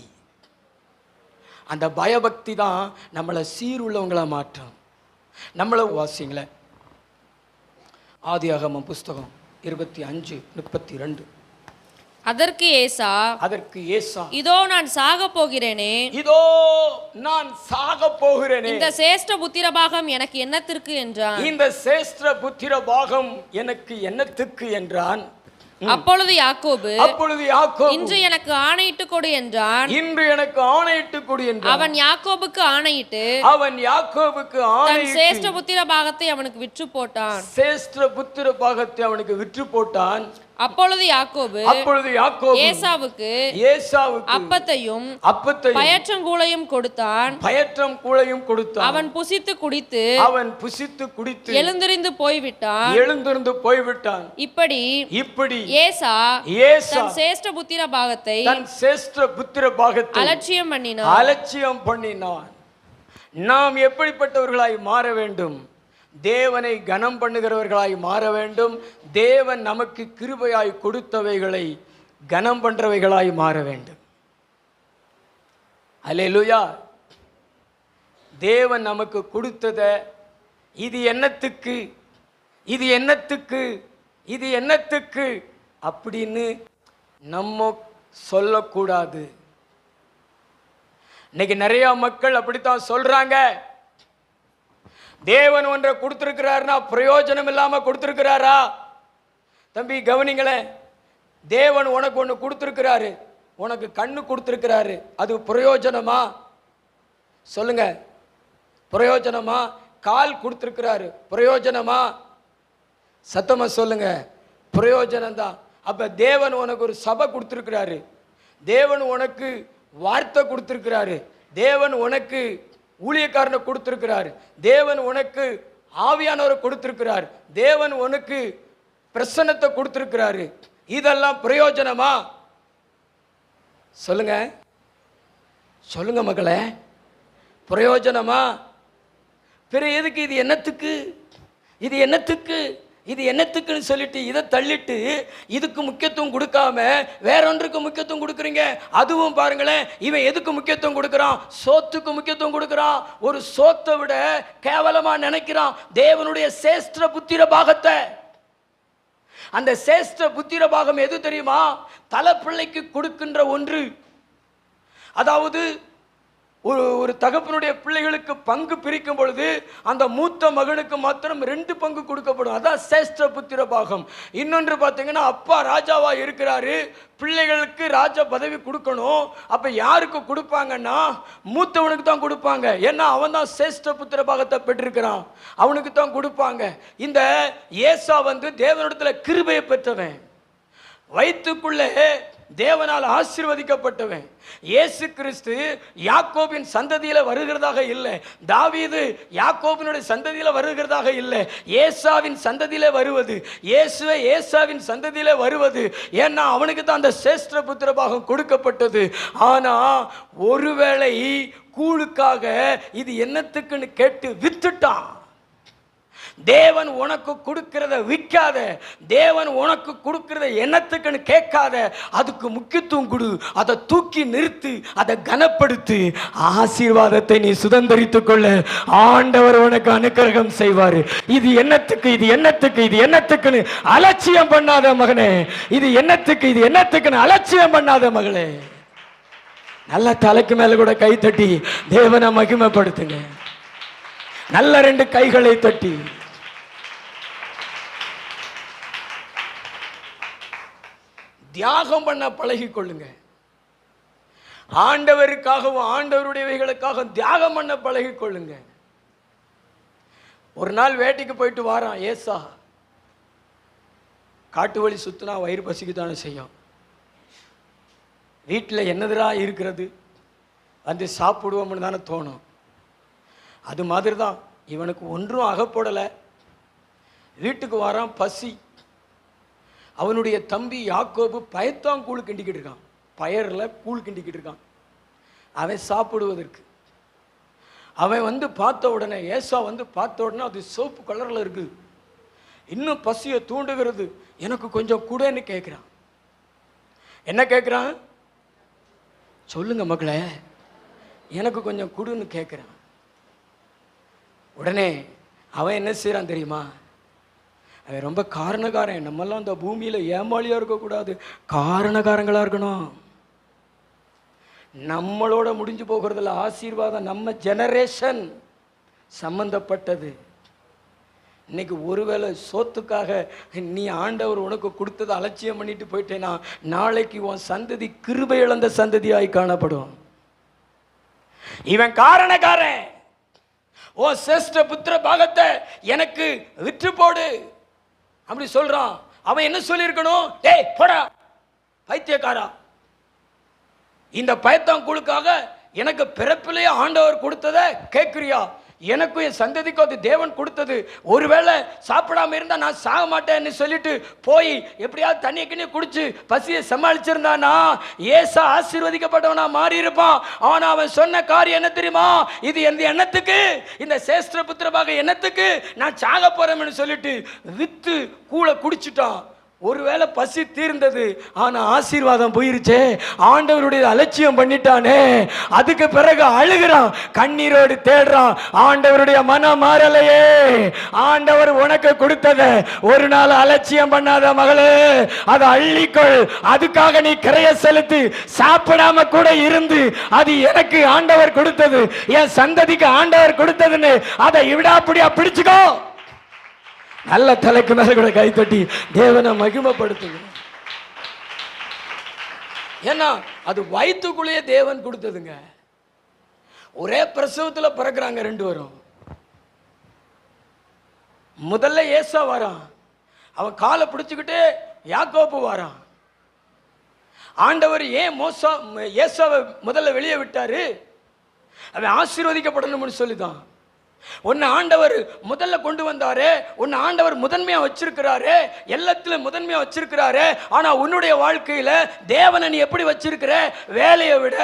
அந்த பயபக்தி தான் நம்மளை சீருள்ளவங்களா மாற்றும். நம்மளை வாசிங்கள ஆதியாகமம் புஸ்தகம் 25:32. அதற்கு ஏசா இதோ நான் சாக போகிறேனே, இந்த சேஷ்ட புத்திர பாகம் எனக்கு என்னத்திற்கு என்றான். இந்த சேஷ்ட புத்திர பாகம் எனக்கு என்னத்துக்கு என்றான். அப்பொழுது யாக்கோபு இன்று எனக்கு ஆணையிட்டு கொடு என்றான். அவன் யாக்கோபுக்கு ஆணையிட்டு தன் சேஷ்ட புத்திர பாகத்தை அவனுக்கு விற்று போட்டான். அப்பொழுது யாக்கோபு ஏசாவுக்கு அப்பத்தையும் பயற்றங்கூளையும் கொடுத்தான். அவன் புசித்து குடித்து எழுந்திருந்து போய்விட்டான். இப்படி ஏசா தன் சேஷ்ட புத்திர பாகத்தை அலட்சியம் பண்ணினான். நாம் எப்படிப்பட்டவர்களாய் மாற வேண்டும்? தேவனை கனம் பண்ணுகிறவர்களாய் மாற வேண்டும். தேவன் நமக்கு கிருபையாய் கொடுத்தவைகளை கனம் பண்றவைகளாய் மாற வேண்டும். அல்லேலூயா. தேவன் நமக்கு கொடுத்தத இது என்னத்துக்கு அப்படின்னு நம்ம சொல்லக்கூடாது. இன்னைக்கு நிறைய மக்கள் அப்படித்தான் சொல்றாங்க. தேவன் ஒன்றை கொடுத்திருக்கிறாருன்னா பிரயோஜனம் இல்லாம கொடுத்திருக்கிறாரா? தம்பி கவனிங்களேன். தேவன் உனக்கு ஒன்று கொடுத்திருக்கிறாரு, உனக்கு கண்ணு கொடுத்திருக்கிறாரு. அது பிரயோஜனமா? சொல்லுங்க, பிரயோஜனமா? கால் கொடுத்திருக்கிறாரு, பிரயோஜனமா? சத்தமா சொல்லுங்க, பிரயோஜனம் தான். அப்ப தேவன் உனக்கு ஒரு சபை கொடுத்திருக்கிறாரு, தேவன் உனக்கு வார்த்தை கொடுத்திருக்கிறாரு, தேவன் உனக்கு ஊழியக்காரனை கொடுத்திருக்கிறார், தேவன் உனக்கு ஆவியானவரை கொடுத்திருக்கிறார், தேவன் உனக்கு பிரசன்னத்தை கொடுத்திருக்கிறாரு. இதெல்லாம் பிரயோஜனமா? சொல்லுங்க மகளே, பிரயோஜனமா? பிற எதுக்கு? இது என்னத்துக்குன்னு சொல்லிட்டு இதை தள்ளிட்டு இதுக்கு முக்கியத்துவம் கொடுக்காம வேற ஒன்றுக்கு முக்கியத்துவம் கொடுக்குறீங்க. அதுவும் பாருங்களேன், இவன் எதுக்கு முக்கியத்துவம் கொடுக்குறான்? சோத்துக்கு முக்கியத்துவம் கொடுக்குறான். ஒரு சோத்தை விட கேவலமா நினைக்கிறான் தேவனுடைய சேஷ்ட புத்திர பாகத்தை. அந்த சேஷ்ட புத்திர பாகம் எது தெரியுமா? தலைப்பிள்ளைக்கு கொடுக்கின்ற ஒன்று. அதாவது ஒரு தகப்பனுடைய பிள்ளைகளுக்கு பங்கு பிரிக்கும் பொழுது அந்த மூத்த மகனுக்கு மாத்திரம் 2 பங்கு கொடுக்கப்படும். அதான் சேஷ்ட புத்திர பாகம். இன்னொன்று பார்த்தீங்கன்னா, அப்பா ராஜாவா இருக்கிறாரு, பிள்ளைகளுக்கு ராஜா பதவி கொடுக்கணும். அப்ப யாருக்கு கொடுப்பாங்கன்னா மூத்தவனுக்கு தான் கொடுப்பாங்க. ஏன்னா அவன் தான் சேஷ்ட புத்திர பாகத்தை பெற்றிருக்கிறான், அவனுக்கு தான் கொடுப்பாங்க. இந்த ஏசா தேவனிடத்துல கிருபையை பெற்றவன், வயிற்றுக்குள்ளே தேவனால் ஆசீர்வதிக்கப்பட்டவன். இயேசு கிறிஸ்து யாக்கோபின் சந்ததியில வருகிறதாக இல்லை, தாவீது யாக்கோபினுடைய சந்ததியில வருகிறதாக இல்லை, ஏசாவின் சந்ததியில வருவது, இயேசுவே ஏசாவின் சந்ததியில வருவது. ஏன்னா அவனுக்கு தான் அந்த சேஷ்ட புத்திர பாகம் கொடுக்கப்பட்டது. ஆனா ஒருவேளை கூழுக்காக இது என்னத்துக்குன்னு கேட்டு வித்துட்டான். தேவன் உனக்கு கொடுக்கிறத விற்காத, தேவன் உனக்கு கொடுக்கிறத என்னத்துக்குன்னு கேட்காத, அதுக்கு முக்கியத்துவம் கொடு, அதை தூக்கி நிறுத்து, அதை கனப்படுத்து. ஆசீர்வாதத்தை நீ சுதந்தரித்துக் கொள்ள ஆண்டவர் உனக்கு அனுக்கிரகம் செய்வார். இது என்னத்துக்கு, இது என்னத்துக்கு, இது என்னத்துக்குன்னு அலட்சியம் பண்ணாத மகனே, இது என்னத்துக்கு, இது என்னத்துக்குன்னு அலட்சியம் பண்ணாத மகளே. நல்ல தலைக்கு மேல கூட கை தட்டி தேவனை மகிமைப்படுத்துங்க. நல்ல 2 கைகளை தட்டி தியாகம் பண்ண பழகி கொள்ளுங்க. ஆண்டவருக்காகவும் ஆண்டவருடையவைகளுக்காக தியாகம் பண்ண பழகி கொள்ளுங்க. ஒரு நாள் வேட்டைக்கு போயிட்டு வாரான் ஏசா. காட்டு வழி சுத்தினா வயிறு பசிக்குதானே செய்யும். வீட்டில் என்னதுரா இருக்கிறது சாப்பிடுவோம்னு தானே தோணும். அது மாதிரி தான் இவனுக்கு ஒன்றும் அகப்படலை. வீட்டுக்கு வரான், பசி. அவனுடைய தம்பி யாக்கோபு பயத்தான் கூழ் கிண்டிக்கிட்டு இருக்கான், பயரில் கூழ் கிண்டிக்கிட்டு இருக்கான் அவன் சாப்பிடுவதற்கு. அவன் பார்த்த உடனே, ஏசா பார்த்த உடனே அது சோப்பு கலரில் இருக்குது, இன்னும் பசியை தூண்டுகிறது. எனக்கு கொஞ்சம் கூடன்னு கேட்குறான். என்ன கேட்குறான் சொல்லுங்க மக்களே, எனக்கு கொஞ்சம் கொடுன்னு கேட்குறான். உடனே அவன் என்ன செய்கிறான் தெரியுமா? அவன் ரொம்ப காரணக்காரன். நம்மெல்லாம் இந்த பூமியில் ஏமாளியாக இருக்கக்கூடாது, காரணக்காரங்களாக இருக்கணும். நம்மளோட முடிஞ்சு போகிறதுல ஆசீர்வாதம் நம்ம ஜெனரேஷன் சம்பந்தப்பட்டது. இன்னைக்கு ஒருவேளை சோத்துக்காக நீ ஆண்டவர் உனக்கு கொடுத்ததை அலட்சியம் பண்ணிட்டு போயிட்டேன்னா, நாளைக்கு உன் சந்ததி கிருபை இழந்த சந்ததியாய் காணப்படும். இவன் காரணக்காரன். ஓ சேஷ்ட புத்திர பாகத்தை எனக்கு விற்று போடு அப்படி சொல்றான். அவன் என்ன சொல்லியிருக்கணும்? டேய் போடா பைத்தியக்காரா, இந்த பயத்தாங்குழுக்காக எனக்கு பிறப்பிலேயே ஆண்டவர் கொடுத்ததை கேட்குறியா? எனக்கும் என் சந்ததிக்கும் அது தேவன் கொடுத்தது. ஒருவேளை சாப்பிடாம இருந்தா நான் சாக மாட்டேன்னு சொல்லிட்டு போய் எப்படியாவது தண்ணியை கிண்ணி குடிச்சு பசியை சமாளிச்சிருந்தானா ஏசா ஆசீர்வதிக்கப்பட்டவனா மாறி இருப்பான். ஆனா அவன் சொன்ன காரியம் என்ன தெரியுமா? இது எந்த எண்ணத்துக்கு, இந்த சேஷ்ட புத்திரபாக எண்ணத்துக்கு நான் சாக போறேன்னு சொல்லிட்டு வித்து கூழ குடிச்சுட்டான். ஒருவேளை பசி தீர்ந்தது, ஆனா ஆசீர்வாதம் போயிருச்சே. ஆண்டவருடைய அலட்சியம் பண்ணிட்டானே. அதுக்கு பிறகு அழுகிறான், கண்ணீரோடு தேடுறான். ஆண்டவருடைய மனம் மாறலையே. ஆண்டவர் உனக்கு கொடுத்தத ஒரு நாள் அலட்சியம் பண்ணாத மகளே, அதை அள்ளிக்கொள். அதுக்காக நீ கிரைய செலுத்தி சாப்பிடாம கூட இருந்து, அது எனக்கு ஆண்டவர் கொடுத்தது, என் சந்ததிக்கு ஆண்டவர் கொடுத்ததுன்னு அதை விடாப்படியா பிடிச்சுக்கோ. நல்ல தலைக்கு மேல கூட கை தட்டி தேவனை மகிமைப்படுத்துங்க. ஏன்னா அது வயிற்றுக்குள்ளேயே தேவன் கொடுத்ததுங்க. ஒரே பிரசவத்தில் பிறக்கிறாங்க 2 பேரும். முதல்ல ஏசா வரான், அவன் காலை பிடிச்சுக்கிட்டு யாக்கோபு வரான். ஆண்டவர் ஏன் ஏசாவை முதல்ல வெளியே விட்டாரு? அவன் ஆசீர்வதிக்கப்படணும்னு சொல்லிதான். உன்னை ஆண்டவர் முதல்ல கொண்டு வந்தாரு, உன்னை ஆண்டவர் முதன்மையா வச்சிருக்கிறாரு, எல்லாத்திலும் முதன்மையா வச்சிருக்கிறாரு. ஆனா உன்னுடைய வாழ்க்கையில தேவனை நீ எப்படி வச்சிருக்கிற? வேலையை விட,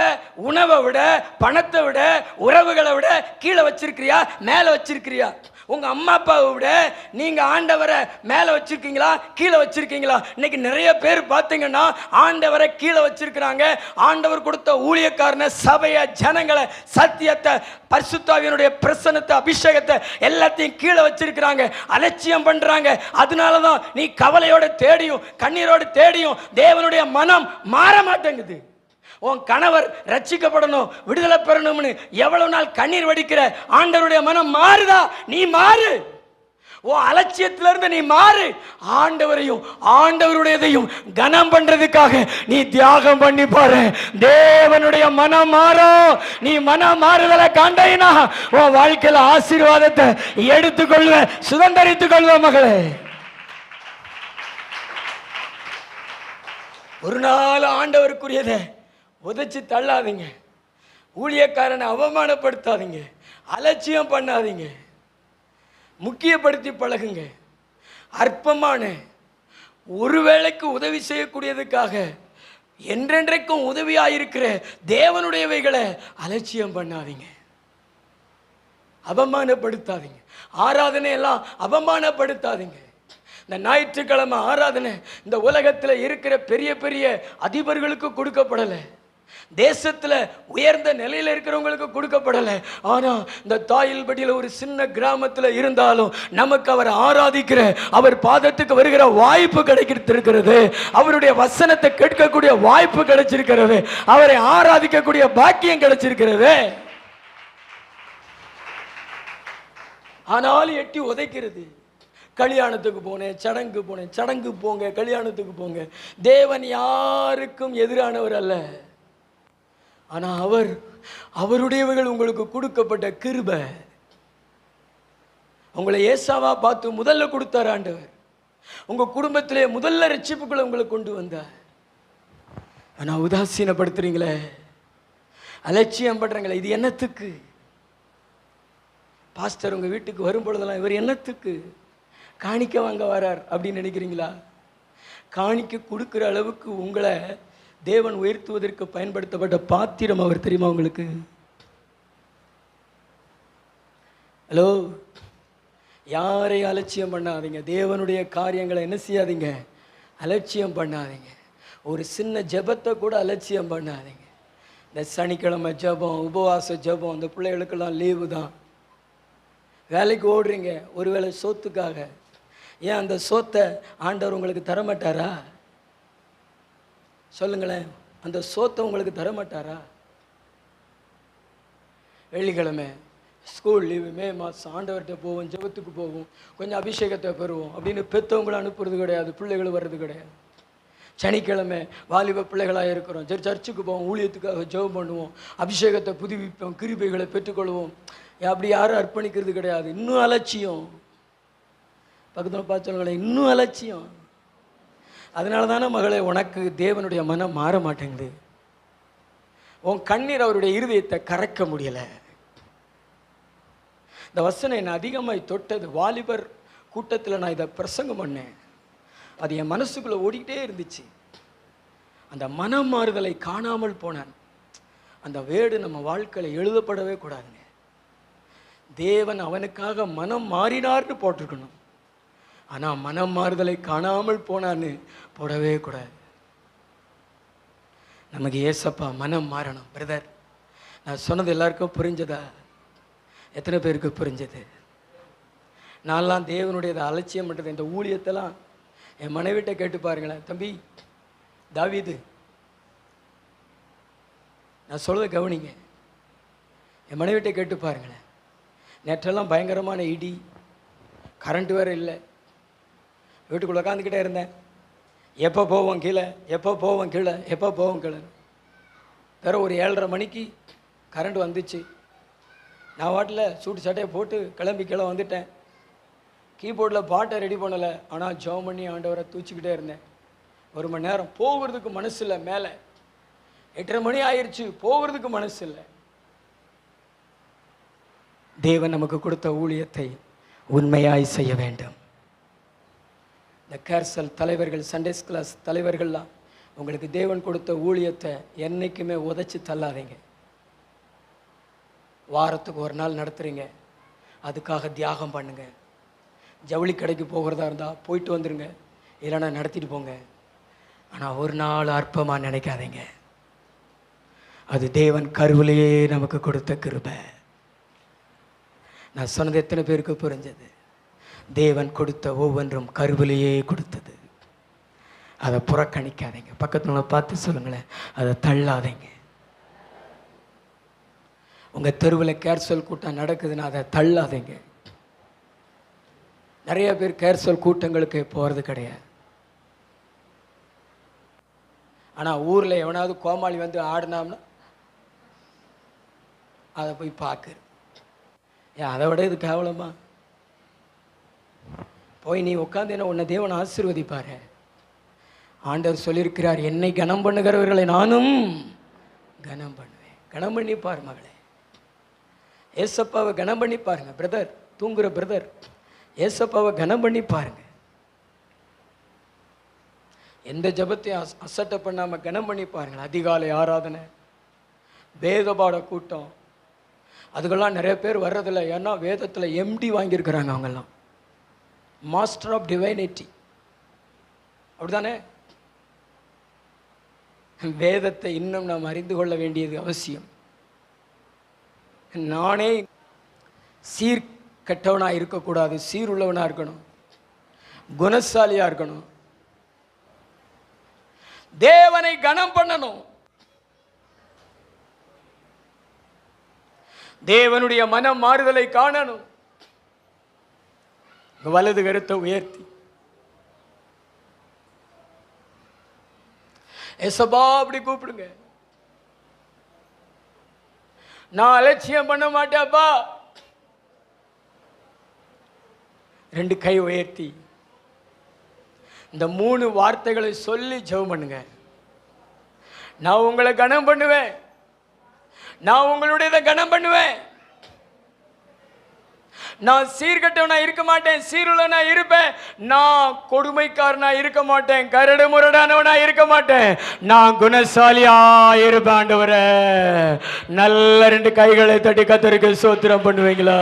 உணவை விட, பணத்தை விட, உறவுகளை விட கீழே வச்சிருக்கிறியா, மேல வச்சிருக்கிறியா? உங்க அம்மா அப்பாவை விட நீங்க ஆண்டவரை மேல வச்சிருக்கீங்களா, கீழே வச்சிருக்கீங்களா? இன்னைக்கு நிறைய பேர் பார்த்தீங்கன்னா ஆண்டவரை கீழே வச்சிருக்கிறாங்க. ஆண்டவர் கொடுத்த ஊழியக்காரனை, சபைய, ஜனங்களை, சத்தியத்தை, பரிசுத்தாவியனுடைய பிரசன்னத்தை, அபிஷேகத்தை எல்லாத்தையும் கீழே வச்சிருக்கிறாங்க, அலட்சியம் பண்றாங்க. அதனாலதான் நீ கவலையோட தேடியும் கண்ணீரோடு தேடியும் தேவனுடைய மனம் மாற மாட்டேங்குது. உன் கணவர் ரட்சிக்கப்படணும், விடுதலை பெறணும்னு எவ்வளவு நாள் கண்ணீர் வடிக்கிற, ஆண்டவருடைய மனம் மாறுதா? நீ மாறு. உன் அலட்சியத்திலிருந்து நீ மாறு. ஆண்டவரையும் ஆண்டவருடையதையும் கனம் பண்றதுக்காக நீ தியாகம் பண்ணி பாரு. தேவனுடைய மனம் மாறும். நீ மனம் மாறுதலை காண்டைனா உன் வாழ்க்கையில ஆசீர்வாதத்தை எடுத்துக்கொள்வ, சுதந்திரித்துக் கொள்வ மகளே. ஒரு நாள் ஆண்டவருக்குரியதை உதைச்சு தள்ளாதீங்க. ஊழியக்காரனை அவமானப்படுத்தாதீங்க, அலட்சியம் பண்ணாதீங்க, முக்கியப்படுத்தி பழகுங்க. அற்பமான ஒரு வேளைக்கு உதவி செய்யக்கூடியதுக்காக என்றென்றைக்கும் உதவியாயிருக்கிற தேவனுடையவைகளை அலட்சியம் பண்ணாதீங்க, அவமானப்படுத்தாதீங்க. ஆராதனை எல்லாம் அவமானப்படுத்தாதீங்க. இந்த ஞாயிற்றுக்கிழமை ஆராதனை இந்த உலகத்தில் இருக்கிற பெரிய பெரிய அதிபர்களுக்கு கொடுக்கப்படலை, தேசத்தில் உயர்ந்த நிலையில் இருக்கிறவங்களுக்கு கொடுக்கப்படலை. ஆனால் இந்த தாயில்பட்டியில் ஒரு சின்ன கிராமத்தில் இருந்தாலும் நமக்கு அவர் ஆராதிக்கிற, அவர் பாதத்துக்கு வருகிற வாய்ப்பு கிடைத்திருக்கிறது. அவருடைய வசனத்தை கேட்கக்கூடிய வாய்ப்பு கிடைச்சிருக்கிறது. அவரை ஆராதிக்கக்கூடிய பாக்கியம் கிடைச்சிருக்கிறது. ஆனாலும் எட்டி உதைக்கிறது. கல்யாணத்துக்கு போனேன், சடங்கு போனேன், சடங்கு போங்க, கல்யாணத்துக்கு போங்க. தேவன் யாருக்கும் எதிரானவர் அல்ல. ஆனால் அவருடையவர்கள் உங்களுக்கு கொடுக்கப்பட்ட கிருபை. உங்களை ஏசாவா பார்த்து முதல்ல கொடுத்தார் ஆண்டவர். உங்க குடும்பத்திலே முதல்ல ரட்சிப்புக்குள்ள உங்களை கொண்டு வந்தார். ஆனால் உதாசீனப்படுத்துறீங்களே, அலட்சியம் பண்றீங்களே. இது என்னத்துக்கு? பாஸ்டர் உங்க வீட்டுக்கு வரும் பொழுதெல்லாம் இவர் என்னத்துக்கு காணிக்க வாங்க வரார் அப்படின்னு நினைக்கிறீங்களா? காணிக்க கொடுக்குற அளவுக்கு உங்களை தேவன் உயர்த்துவதற்கு பயன்படுத்தப்பட்ட பாத்திரம் அவர், தெரியுமா உங்களுக்கு? ஹலோ, யாரையும் அலட்சியம் பண்ணாதீங்க. தேவனுடைய காரியங்களை என்ன செய்யாதீங்க, அலட்சியம் பண்ணாதீங்க. ஒரு சின்ன ஜெபத்தை கூட அலட்சியம் பண்ணாதீங்க. இந்த சனிக்கிழமை ஜெபம், உபவாச ஜெபம், அந்த பிள்ளைகளுக்கெல்லாம் லீவு தான். வேலைக்கு ஓடுறீங்க ஒருவேளை சோத்துக்காக. ஏன் அந்த சோத்தை ஆண்டவர் உங்களுக்கு தரமாட்டாரா? சொல்லுங்களேன், அந்த சோத்தை உங்களுக்கு தரமாட்டாரா? வெள்ளிக்கிழமை ஸ்கூல் லீவு, மே மாதம் ஆண்டவர்கிட்ட போவோம், ஜெபத்துக்கு போவோம், கொஞ்சம் அபிஷேகத்தை பெறுவோம் அப்படின்னு பெற்றவங்களை அனுப்புறது கிடையாது, பிள்ளைகள் வர்றது கிடையாது. சனிக்கிழமை வாலிப பிள்ளைகளாக இருக்கிறோம், சர்ச்சுக்கு போவோம், ஊழியத்துக்காக ஜெபம் பண்ணுவோம், அபிஷேகத்தை புதுப்பிப்போம், கிருபைகளை பெற்றுக்கொள்வோம். அப்படி யாரும் அர்ப்பணிக்கிறது கிடையாது. இன்னும் அலட்சியம். பக்கத்தில் பார்த்து சொல்லுங்களேன், இன்னும் அலட்சியம். அதனால தானே மகளே உனக்கு தேவனுடைய மனம் மாற மாட்டேங்குது. உன் கண்ணீர் அவருடைய இருதயத்தை கரைக்க முடியலை. இந்த வசனம் என்னை அதிகமாய் தொட்டது. வாலிபர் கூட்டத்தில் நான் இதை பிரசங்கம் பண்ணேன். அது என் மனசுக்குள்ளே ஓடிக்கிட்டே இருந்துச்சு. அந்த மனம் மாறுதலை காணாமல் போனான். அந்த வேடு நம்ம வாழ்க்கையில் எழுதப்படவே கூடாதுங்க. தேவன் அவனுக்காக மனம் மாறினார்னு போட்டிருக்கணும். ஆனால் மனம் மாறுதலை காணாமல் போனான்னு போடவே கூடாது. நமக்கு ஏசப்பா மனம் மாறணும். பிரதர், நான் சொன்னது எல்லாருக்கும் புரிஞ்சதா? எத்தனை பேருக்கு புரிஞ்சது? நான்லாம் தேவனுடைய அலட்சியம் பண்ணுறது, இந்த ஊழியத்தெல்லாம் என் மனைவிட்ட கேட்டு பாருங்களேன். தம்பி தாவீது, நான் சொல்றதை கவனிங்க. என் மனைவிட்ட கேட்டு பாருங்களேன். நேற்றெல்லாம் பயங்கரமான இடி, கரண்ட் வேறு இல்லை. வீட்டுக்குள்ளே உட்காந்துக்கிட்டே இருந்தேன். எப்போ போவோம் கீழே, எப்போ போவோம் கீழே, எப்போ போவோம் கீழே. வேறு ஒரு 7:30 மணிக்கு கரண்ட் வந்துச்சு. நான் வாட்டில் சூட்டு சட்டையை போட்டு கிளம்பி கீழே வந்துட்டேன். கீபோர்டில் பாட்டை ரெடி பண்ணலை, ஆனால் ஜெபம் பண்ணி ஆண்டவரை தூச்சிக்கிட்டே இருந்தேன். 1 மணி நேரம். போகிறதுக்கு மனசு இல்லை. மேலே 8:30 மணி ஆயிடுச்சு, போகிறதுக்கு மனசு இல்லை. தேவன் நமக்கு கொடுத்த ஊழியத்தை உண்மையாய் செய்ய வேண்டும். இந்த கேர்சல் தலைவர்கள், சண்டேஸ் கிளாஸ் தலைவர்கள்லாம் உங்களுக்கு தேவன் கொடுத்த ஊழியத்தை என்றைக்குமே உதைச்சி தள்ளாதீங்க. வாரத்துக்கு ஒரு நாள் நடத்துகிறீங்க, அதுக்காக தியாகம் பண்ணுங்க. ஜவுளி கடைக்கு போகிறதா இருந்தால் போயிட்டு வந்துடுங்க, இல்லைன்னா நடத்திட்டு போங்க. ஆனால் ஒரு நாள் அற்பமாக நினைக்காதீங்க. அது தேவன் கருவிலேயே நமக்கு கொடுத்த கிருபை. நான் சொன்னது எத்தனை பேருக்கு புரிஞ்சது? தேவன் கொடுத்த ஒவ்வொன்றும் கருவிலேயே கொடுத்தது. அதை புறக்கணிக்காதீங்க. பக்கத்துல பார்த்து சொல்லுங்களேன், அதை தள்ளாதீங்க. உங்கள் தெருவில் கேர்சல் கூட்டம் நடக்குதுன்னா அதை தள்ளாதீங்க. நிறைய பேர் கேர்சல் கூட்டங்களுக்கு போகிறது கிடையாது. ஆனால் ஊரில் எவனாவது கோமாளி வந்து ஆடினாம்னா அதை போய் பார்க்குறது. ஏன் அதை விட இது கேவலமா? போய் நீ உட்காந்து உன்னை தேவன் ஆசீர்வதிப்பாரு. ஆண்டவர் சொல்லியிருக்கிறார், என்னை கனம் பண்ணுகிறவர்களை நானும் கனம் பண்ணுவேன். கனம் பண்ணிப்பார் மகளே, ஏசப்பாவை கனம் பண்ணி பாருங்க. பிரதர், தூங்குற பிரதர், ஏசப்பாவை கனம் பண்ணி பாருங்க. எந்த ஜபத்தையும் அசட்டை பண்ணாமல் கனம் பண்ணி பாருங்க. அதிகாலை ஆராதனை, வேதபாட கூட்டம், அதுக்கெல்லாம் நிறைய பேர் வர்றதில்ல. ஏன்னா வேதத்தில் எம்டி வாங்கியிருக்கிறாங்க. அவங்கெல்லாம் மாஸ்டர் ஆஃப் டிவைனிட்டி, அப்படிதானே? வேதத்தை இன்னும் நாம் அறிந்து கொள்ள வேண்டியது அவசியம். நானே சீர்கெட்டவனாக இருக்கக்கூடாது, சீருள்ளவனாக இருக்கணும், குணசாலியாக இருக்கணும், தேவனை கனம் பண்ணணும், தேவனுடைய மனம் மாறுதலை காணணும். வலது கருத்தை உயர்த்தி ஏசப்பா அப்படி கூப்பிடுங்க. நான் அலட்சியம் பண்ண மாட்டேப்பா. 2 கை உயர்த்தி இந்த 3 வார்த்தைகளை சொல்லி ஜெபம் பண்ணுங்க. நான் உங்களை கனம் பண்ணுவேன், நான் உங்களுடைய கனம் பண்ணுவேன். நான் சீர்கட்டவனா இருக்க மாட்டேன், சீருள்ளவனா இருப்பேன். நான் கொடுமைக்காரனா இருக்க மாட்டேன், கரடு முரடானவனா இருக்க மாட்டேன். நான் குணசாலியா இருப்பேன். ஆண்டவரே, நல்ல 2 கைகளை தட்டி கர்த்தருக்கு ஸ்தோத்திரம் பண்ணுவீங்களா?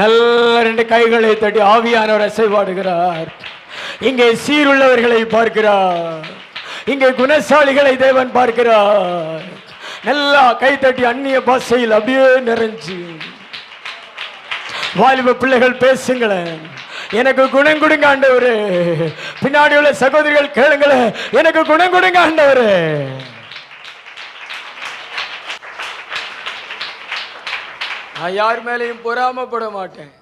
நல்ல 2 கைகளை தட்டி ஆவியானவர் அசைவாடுகிறார். இங்கே சீருள்ளவர்களை பார்க்கிறார், இங்கே குணசாலிகளை தேவன் பார்க்கிறார். நல்லா கை தட்டி அந்நிய பாஷையில் அப்படியே நிறைஞ்சு வாலிப பிள்ளைகள் பேசுங்களேன். எனக்கு குணம் கொடுங்க ஆண்டவரே. பின்னாடி உள்ள சகோதரிகள் கேளுங்களேன், எனக்கு குணம் கொடுங்க ஆண்டவரே. நான் யார் மேலேயும் பொறாமப்பட மாட்டேன்.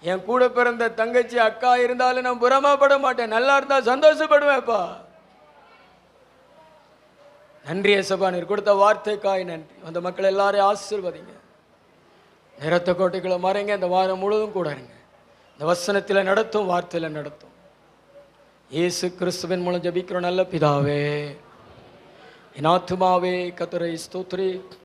என் கூட பிறந்த தங்கச்சி அக்கா இருந்தாலும் நான் பொறாமப்பட மாட்டேன். நல்லா இருந்தா சந்தோஷப்படுவேன்ப்பா. நன்றி ஏசப்பா, நீர் கொடுத்த வார்த்தைக்காய் நன்றி. அந்த மக்கள் எல்லாரையும் ஆசீர்வதிங்க. நிறத்த கோட்டைகளை மறைங்க. இந்த வாரம் முழுவதும் கூட இருங்க. இந்த வசனத்தில் நடத்தும், வார்த்தையில் நடத்தும். இயேசு கிறிஸ்துவின் மூலம் ஜெபிக்கிறோம் நல்ல பிதாவே. என் ஆத்துமாவே கர்த்தரை ஸ்தோத்திரி.